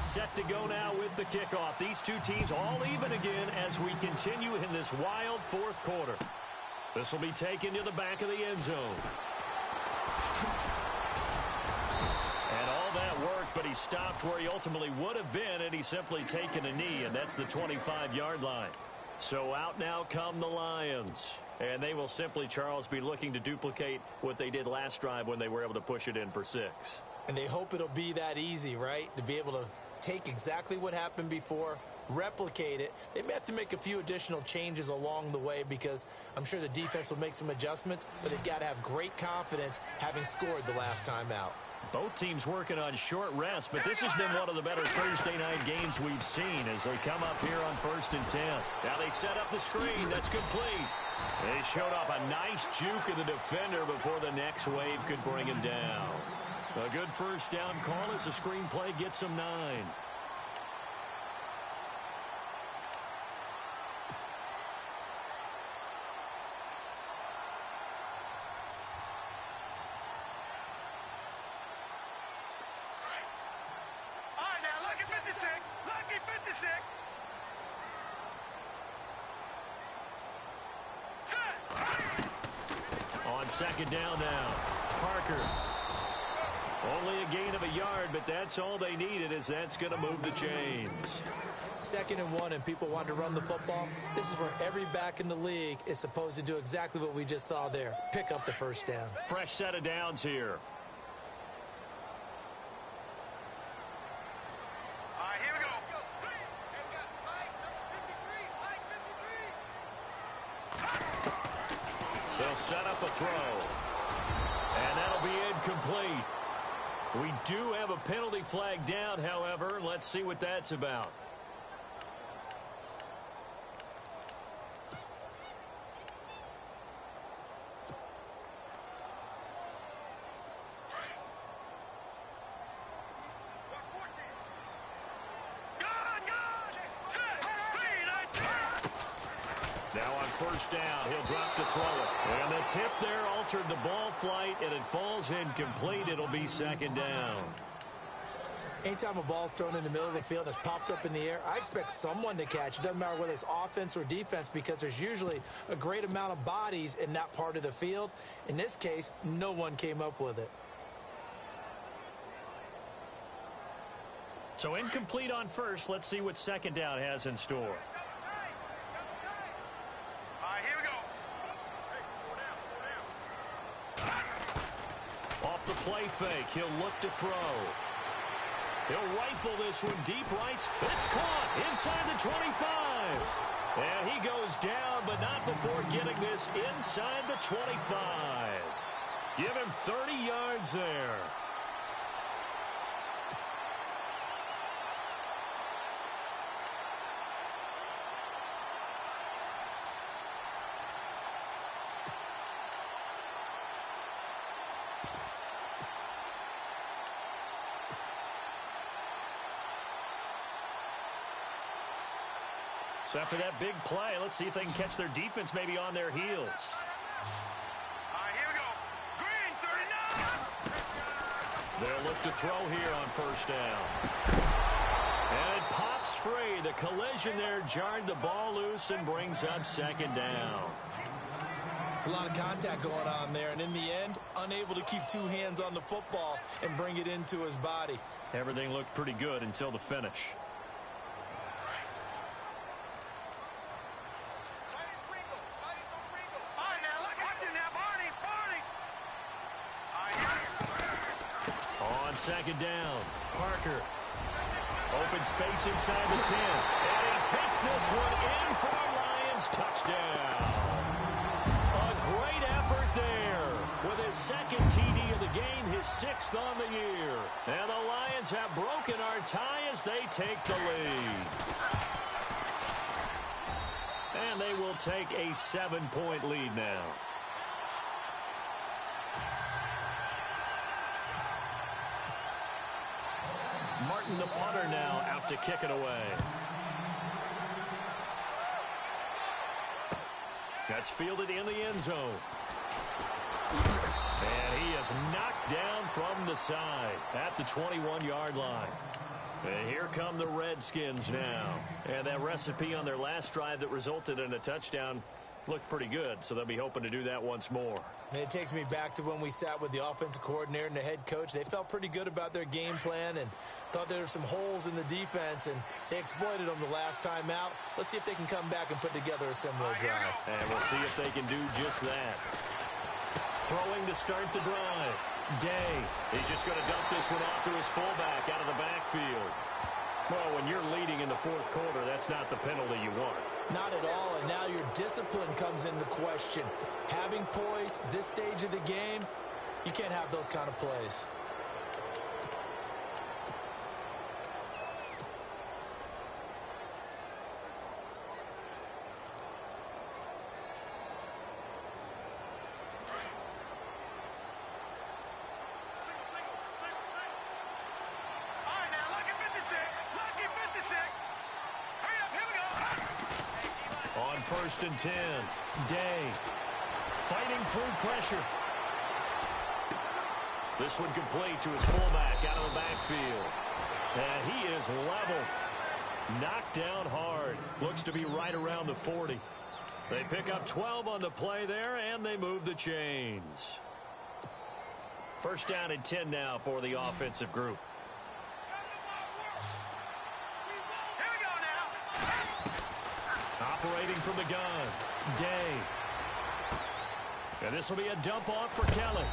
Set to go now with the kickoff. These two teams all even again as we continue in this wild 4th quarter. This will be taken to the back of the end zone. And all that work, but he stopped where he ultimately would have been, and he's simply taken a knee, and that's the 25-yard line. So out now come the Lions. And they will simply, Charles, be looking to duplicate what they did last drive when they were able to push it in for 6. And they hope it'll be that easy, right? To be able to take exactly what happened before, replicate it. They may have to make a few additional changes along the way because I'm sure the defense will make some adjustments, but they've got to have great confidence having scored the last time out. Both teams working on short rest, but this has been one of the better Thursday night games we've seen as they come up here on 1st and 10. Now they set up the screen. That's complete. They showed off a nice juke of the defender before the next wave could bring him down. A good first down call as the screenplay gets him 9. On 2nd down now, Parker. Only a gain of a yard, but that's all they needed as that's going to move the chains. 2nd and 1 and people want to run the football. This is where every back in the league is supposed to do exactly what we just saw there. Pick up the first down. Fresh set of downs here. Set up a throw. And that'll be incomplete. We do have a penalty flag down, however. Let's see what that's about. Now on 1st down, he'll drop to throw it. And the tip there altered the ball flight, and it falls incomplete. It'll be 2nd down. Anytime a ball's thrown in the middle of the field and it's popped up in the air, I expect someone to catch. It doesn't matter whether it's offense or defense because there's usually a great amount of bodies in that part of the field. In this case, no one came up with it. So incomplete on 1st. Let's see what 2nd down has in store. The play fake. He'll look to throw. He'll rifle this one deep right. It's caught inside the 25. And he goes down, but not before getting this inside the 25. Give him 30 yards there. So after that big play, let's see if they can catch their defense maybe on their heels. Here we go. Green, 39. They'll look to throw here on 1st down. And it pops free. The collision there jarred the ball loose and brings up 2nd down. It's a lot of contact going on there, and in the end, unable to keep 2 hands on the football and bring it into his body. Everything looked pretty good until the finish. On 2nd down, Parker. Open space inside the 10. And he takes this one in for a Lions touchdown. A great effort there with his 2nd TD of the game, his 6th on the year. And the Lions have broken our tie as they take the lead. And they will take a 7-point lead now. Martin, the punter, now out to kick it away. That's fielded in the end zone. And he is knocked down from the side at the 21-yard line. And here come the Redskins now. And that recipe on their last drive that resulted in a touchdown looked pretty good, so they'll be hoping to do that once more. And it takes me back to when we sat with the offensive coordinator and the head coach. They felt pretty good about their game plan, and Thought there were some holes in the defense, and they exploited them the last time out. Let's see if they can come back and put together a similar drive. And we'll see if they can do just that. Throwing to start the drive. Day. He's just going to dump this one off to his fullback out of the backfield. Well, when you're leading in the fourth quarter, that's not the penalty you want. Not at all, and now your discipline comes into question. Having poise this stage of the game, you can't have those kind of plays. First and 10. Day fighting through pressure. This one complete to his fullback out of the backfield. And he is leveled. Knocked down hard. Looks to be right around the 40. They pick up 12 on the play there, and they move the chains. First down and 10 now for the offensive group. Operating from the gun, Day. And this will be a dump off for Kelly.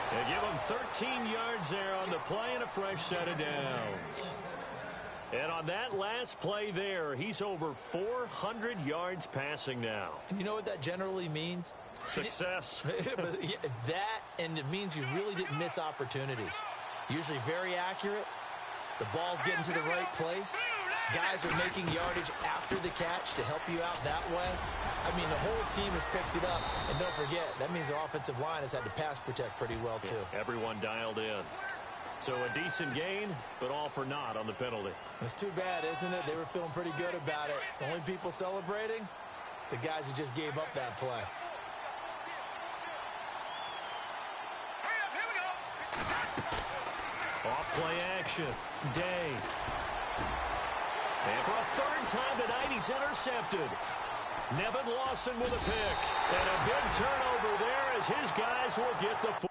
They give him 13 yards there on the play and a fresh set of downs. And on that last play there, he's over 400 yards passing now. And you know what that generally means? Success. That, and it means you really didn't miss opportunities. Usually very accurate. The ball's getting to the right place. Guys are making yardage after the catch to help you out that way. I mean, the whole team has picked it up. And don't forget, that means the offensive line has had to pass protect pretty well, too. Yeah, everyone dialed in. So a decent gain, but all for naught on the penalty. It's too bad, isn't it? They were feeling pretty good about it. The only people celebrating, the guys who just gave up that play. Off play action. Day. And for a third time tonight, he's intercepted. Nevin Lawson with a pick. And a big turnover there as his guys will get the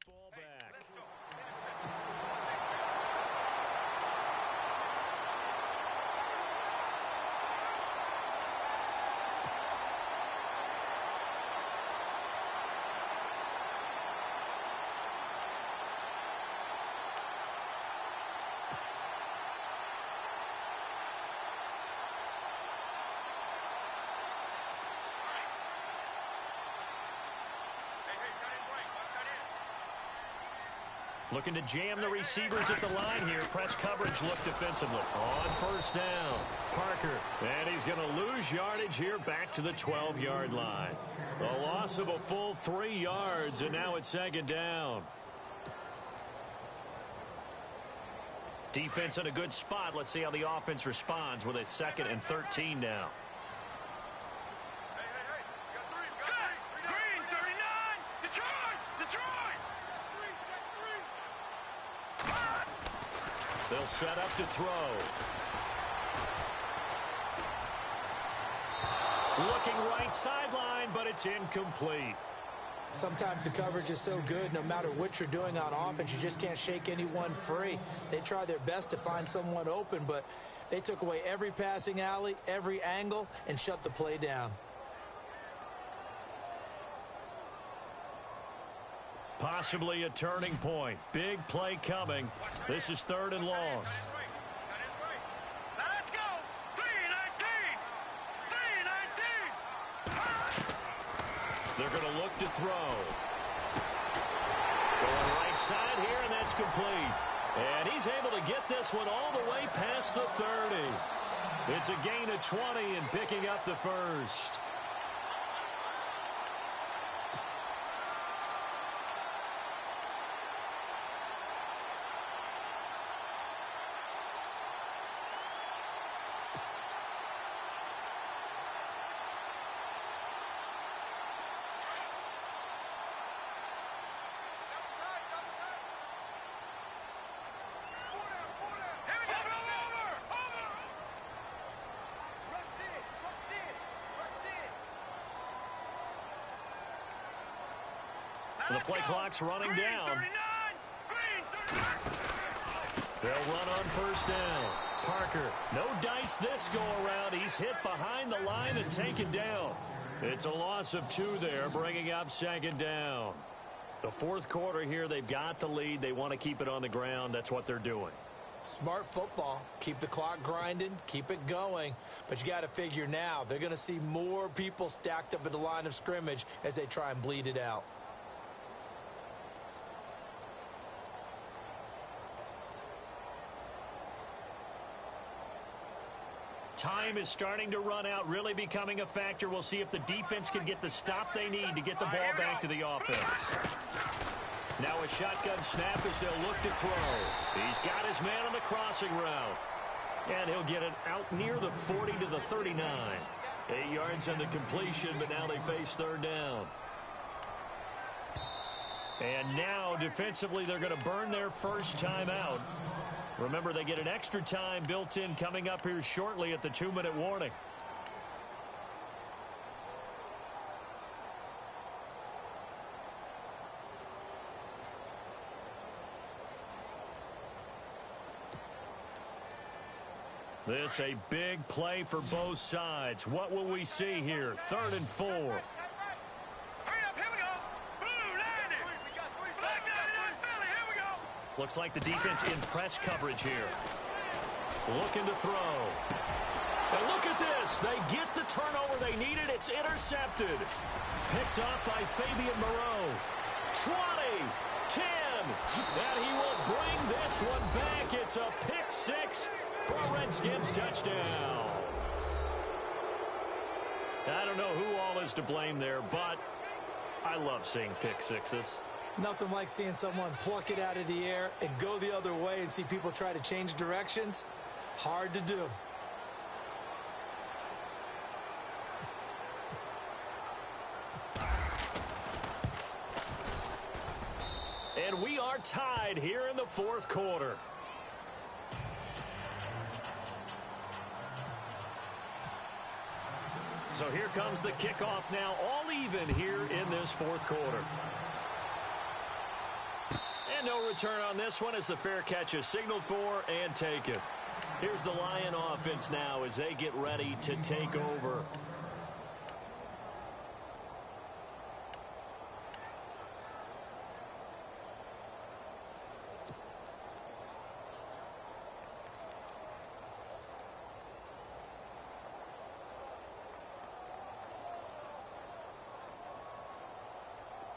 ball back. Looking to jam the receivers at the line here. Press coverage look defensively. On first down, Parker. And he's going to lose yardage here back to the 12-yard line. A loss of a full 3 yards, and now it's second down. Defense in a good spot. Let's see how the offense responds with a 2nd and 13 now. They'll set up to throw. Looking right sideline, but it's incomplete. Sometimes the coverage is so good, no matter what you're doing on offense, you just can't shake anyone free. They try their best to find someone open, but they took away every passing alley, every angle, and shut the play down. Possibly a turning point. Big play coming. This is 3rd and long. Let's go. 3-19. They're going to look to throw. Going right side here, and that's complete. And he's able to get this one all the way past the 30. It's a gain of 20 and picking up the first. The play clock's running down. They'll run on first down. Parker, no dice this go-around. He's hit behind the line and taken down. It's a loss of 2 there, bringing up second down. The fourth quarter here, they've got the lead. They want to keep it on the ground. That's what they're doing. Smart football. Keep the clock grinding. Keep it going. But you got to figure now, they're going to see more people stacked up at the line of scrimmage as they try and bleed it out. Time is starting to run out, really becoming a factor. We'll see if the defense can get the stop they need to get the ball back to the offense. Now a shotgun snap as they'll look to throw. He's got his man on the crossing route. And he'll get it out near the 40 to the 39. 8 yards on the completion, but now they face third down. And now defensively they're going to burn their first time out. Remember, they get an extra time built in coming up here shortly at the 2-minute warning. This a big play for both sides. What will we see here? 3rd and 4. Hurry up, here we go. Blue 90. Black 99 Philly, here we go. Looks like the defense in press coverage here. Looking to throw. And look at this. They get the turnover they needed. It's intercepted. Picked up by Fabian Moreau. 20, 10. And he will bring this one back. It's a pick 6 for a Redskins touchdown. I don't know who all is to blame there, but I love seeing pick 6s. Nothing like seeing someone pluck it out of the air and go the other way and see people try to change directions. Hard to do. And we are tied here in the fourth quarter. So here comes the kickoff now, all even here in this fourth quarter. And no return on this one as the fair catch is signaled for and taken. Here's the Lion offense now as they get ready to take over.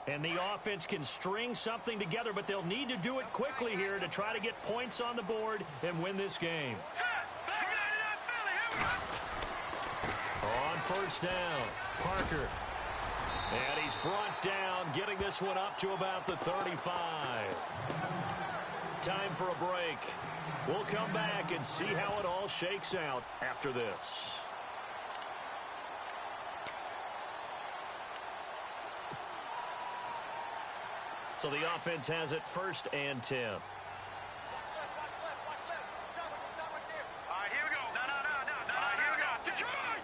And the offense can string something together, but they'll need to do it quickly here to try to get points on the board and win this game. On first down, Parker. And he's brought down, getting this one up to about the 35. Time for a break. We'll come back and see how it all shakes out after this. So the offense has it 1st and 10. All right, here we go. No. All right, here we go. Detroit!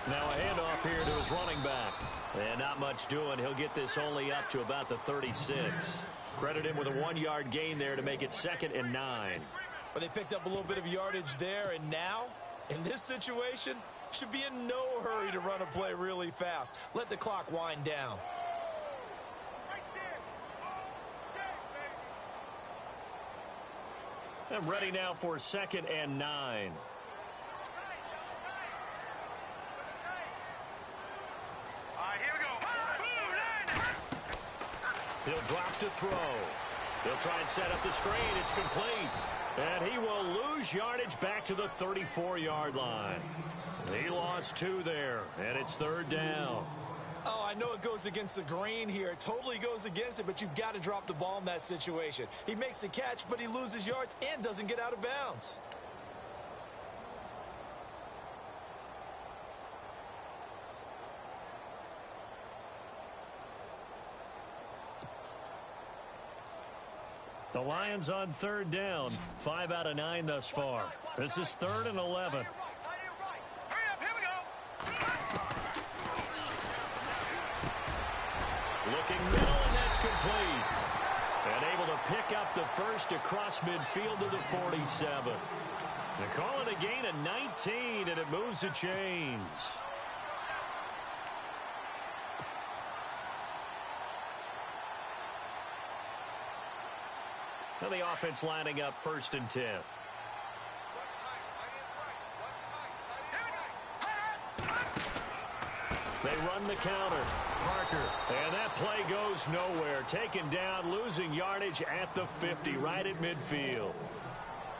Now a handoff here to his running back. And not much doing. He'll get this only up to about the 36. Credit him with a 1-yard gain there to make it 2nd and 9. But they picked up a little bit of yardage there, and now, in this situation, should be in no hurry to run a play really fast. Let the clock wind down. And ready now for 2nd and 9. right, here we go. Blue 90. He'll drop to throw. He'll try and set up the screen. It's complete. And he will lose yardage back to the 34-yard line. He lost 2 there, and it's 3rd down. Oh, I know it goes against the grain here. It totally goes against it, but you've got to drop the ball in that situation. He makes the catch, but he loses yards and doesn't get out of bounds. The Lions on 3rd down. 5 out of 9 thus far. This is 3rd and 11. Hurry up, here we go. Looking middle, and that's complete. And able to pick up the first across midfield to the 47. They call it a gain of 19, and it moves the chains. Now the offense lining up 1st and 10. They run the counter. Parker. And that play goes nowhere. Taken down, losing yardage at the 50, right at midfield.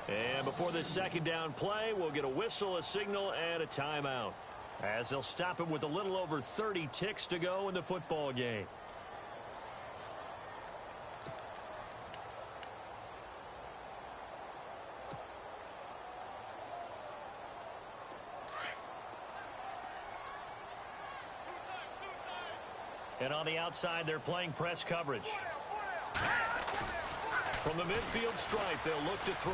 And before this 2nd down play, we'll get a whistle, a signal, and a timeout, as they'll stop it with a little over 30 ticks to go in the football game. And on the outside, they're playing press coverage. From the midfield stripe, they'll look to throw.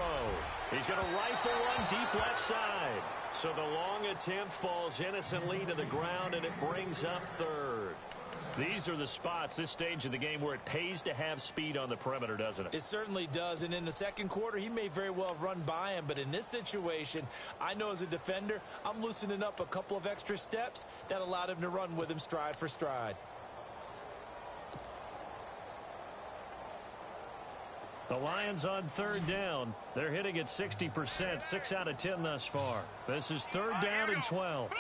He's going to rifle one deep left side. So the long attempt falls innocently to the ground, and it brings up 3rd. These are the spots, this stage of the game, where it pays to have speed on the perimeter, doesn't it? It certainly does, and in the 2nd quarter, he may very well run by him, but in this situation, I know as a defender, I'm loosening up a couple of extra steps that allowed him to run with him stride for stride. The Lions on 3rd down. They're hitting at 60%, 6 out of 10 thus far. This is 3rd down and 12.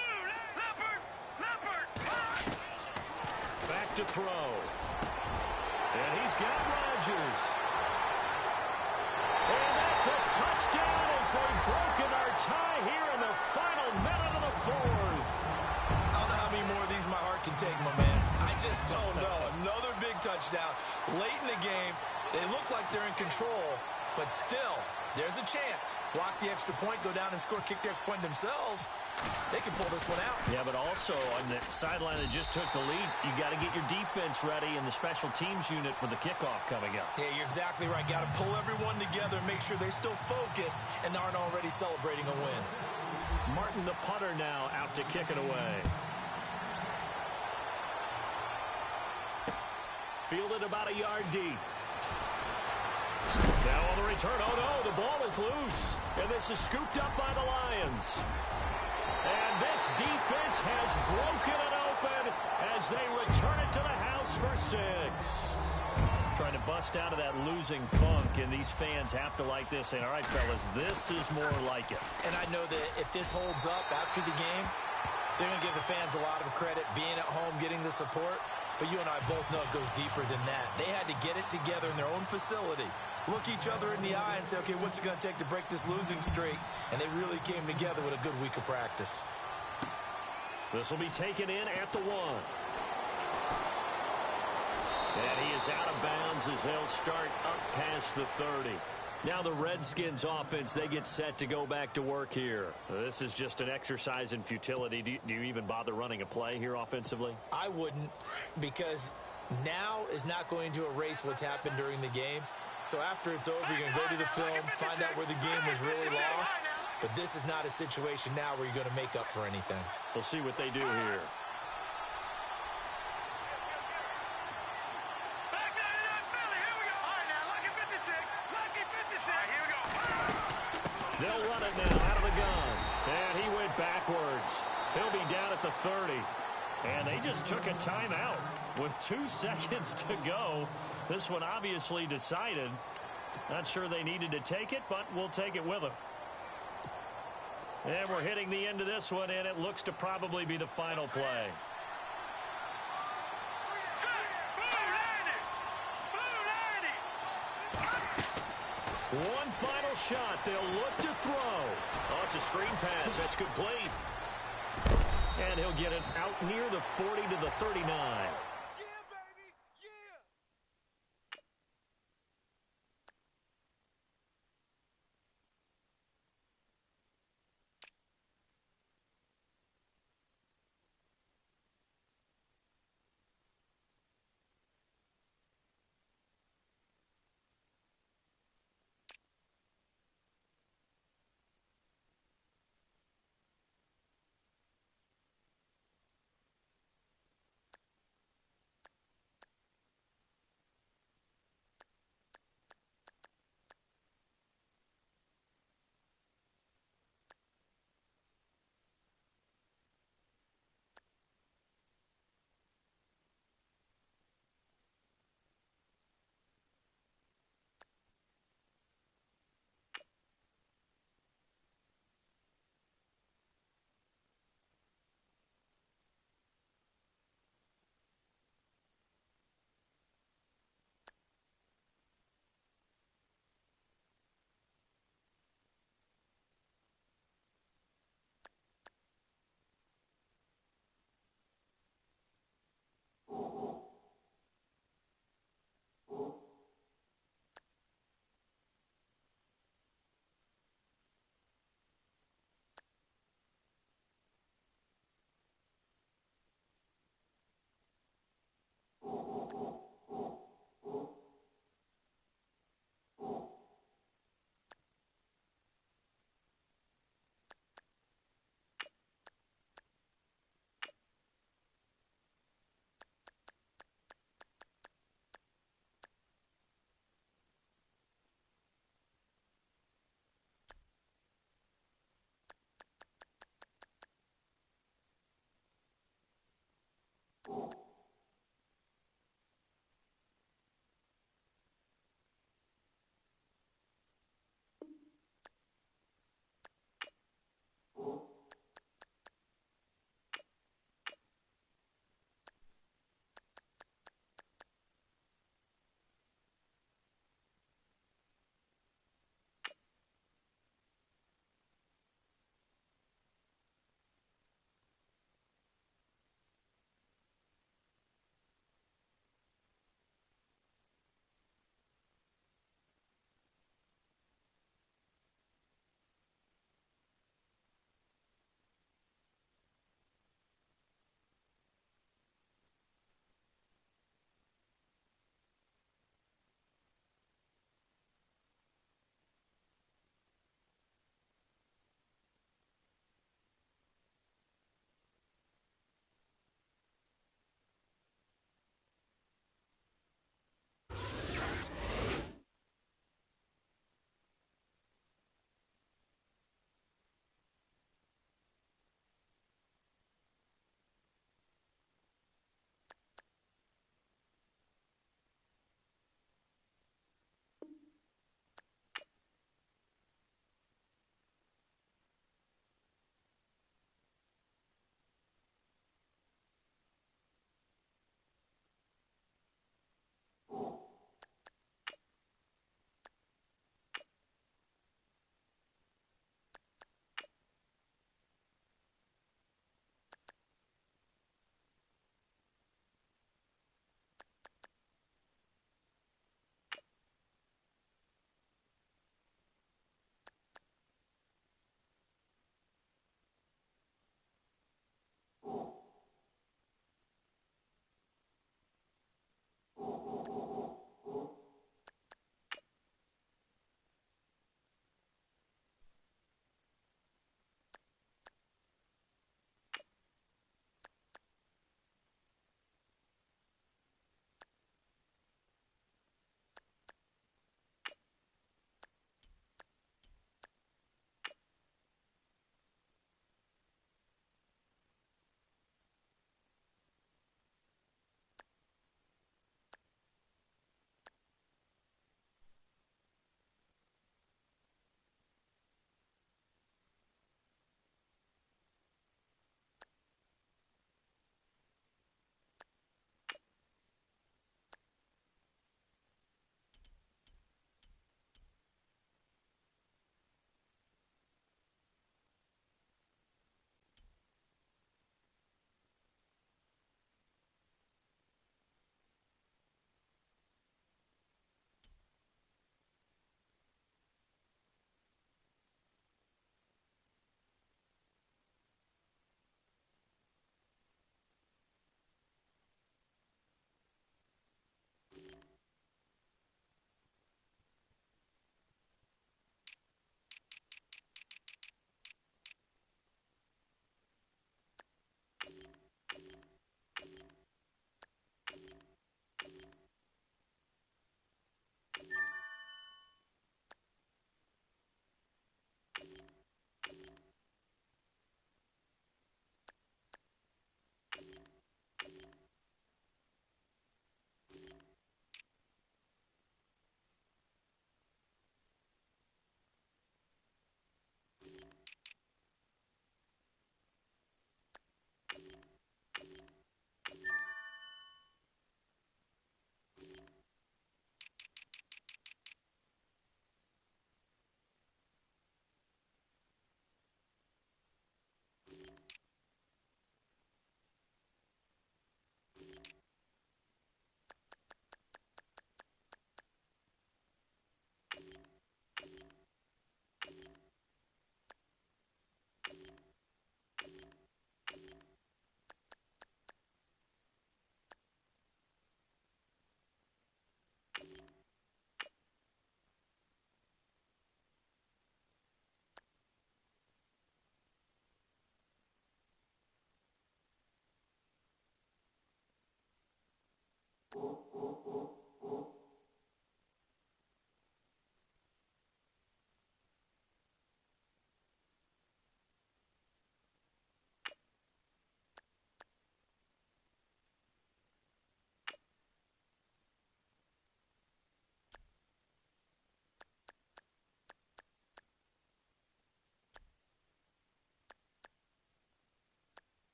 Back to throw. And he's got Rodgers. And that's a touchdown as they've broken our tie here in the final minute of the 4th. I don't know how many more of these my heart can take, my man. I just don't know. Another big touchdown late in the game. They look like they're in control, but still, there's a chance. Block the extra point, go down and score, kick the extra point themselves. They can pull this one out. Yeah, but also on the sideline that just took the lead, you got to get your defense ready and the special teams unit for the kickoff coming up. Yeah, you're exactly right. Got to pull everyone together and make sure they're still focused and aren't already celebrating a win. Martin, the punter, now out to kick it away. Fielded about a yard deep. Now on the return, oh no, the ball is loose. And this is scooped up by the Lions. And this defense has broken it open as they return it to the house for 6. Trying to bust out of that losing funk, and these fans have to like this, saying, all right, fellas, this is more like it. And I know that if this holds up after the game, they're going to give the fans a lot of credit, being at home, getting the support. But you and I both know it goes deeper than that. They had to get it together in their own facility, look each other in the eye and say, okay, what's it going to take to break this losing streak? And they really came together with a good week of practice. This will be taken in at the 1. And he is out of bounds as they'll start up past the 30. Now the Redskins offense, they get set to go back to work here. This is just an exercise in futility. Do you even bother running a play here offensively? I wouldn't, because now is not going to erase what's happened during the game. So after it's over, you're going to go to the film, find out where the game was really lost. But this is not a situation now where you're going to make up for anything. We'll see what they do here. They'll run it now out of the gun. And he went backwards. He'll be down at the 30. And they just took a timeout with 2 seconds to go. This one obviously decided. Not sure they needed to take it, but we'll take it with them. And we're hitting the end of this one, and it looks to probably be the final play. One final shot. They'll look to throw. Oh, it's a screen pass. That's complete. And he'll get it out near the 40 to the 39.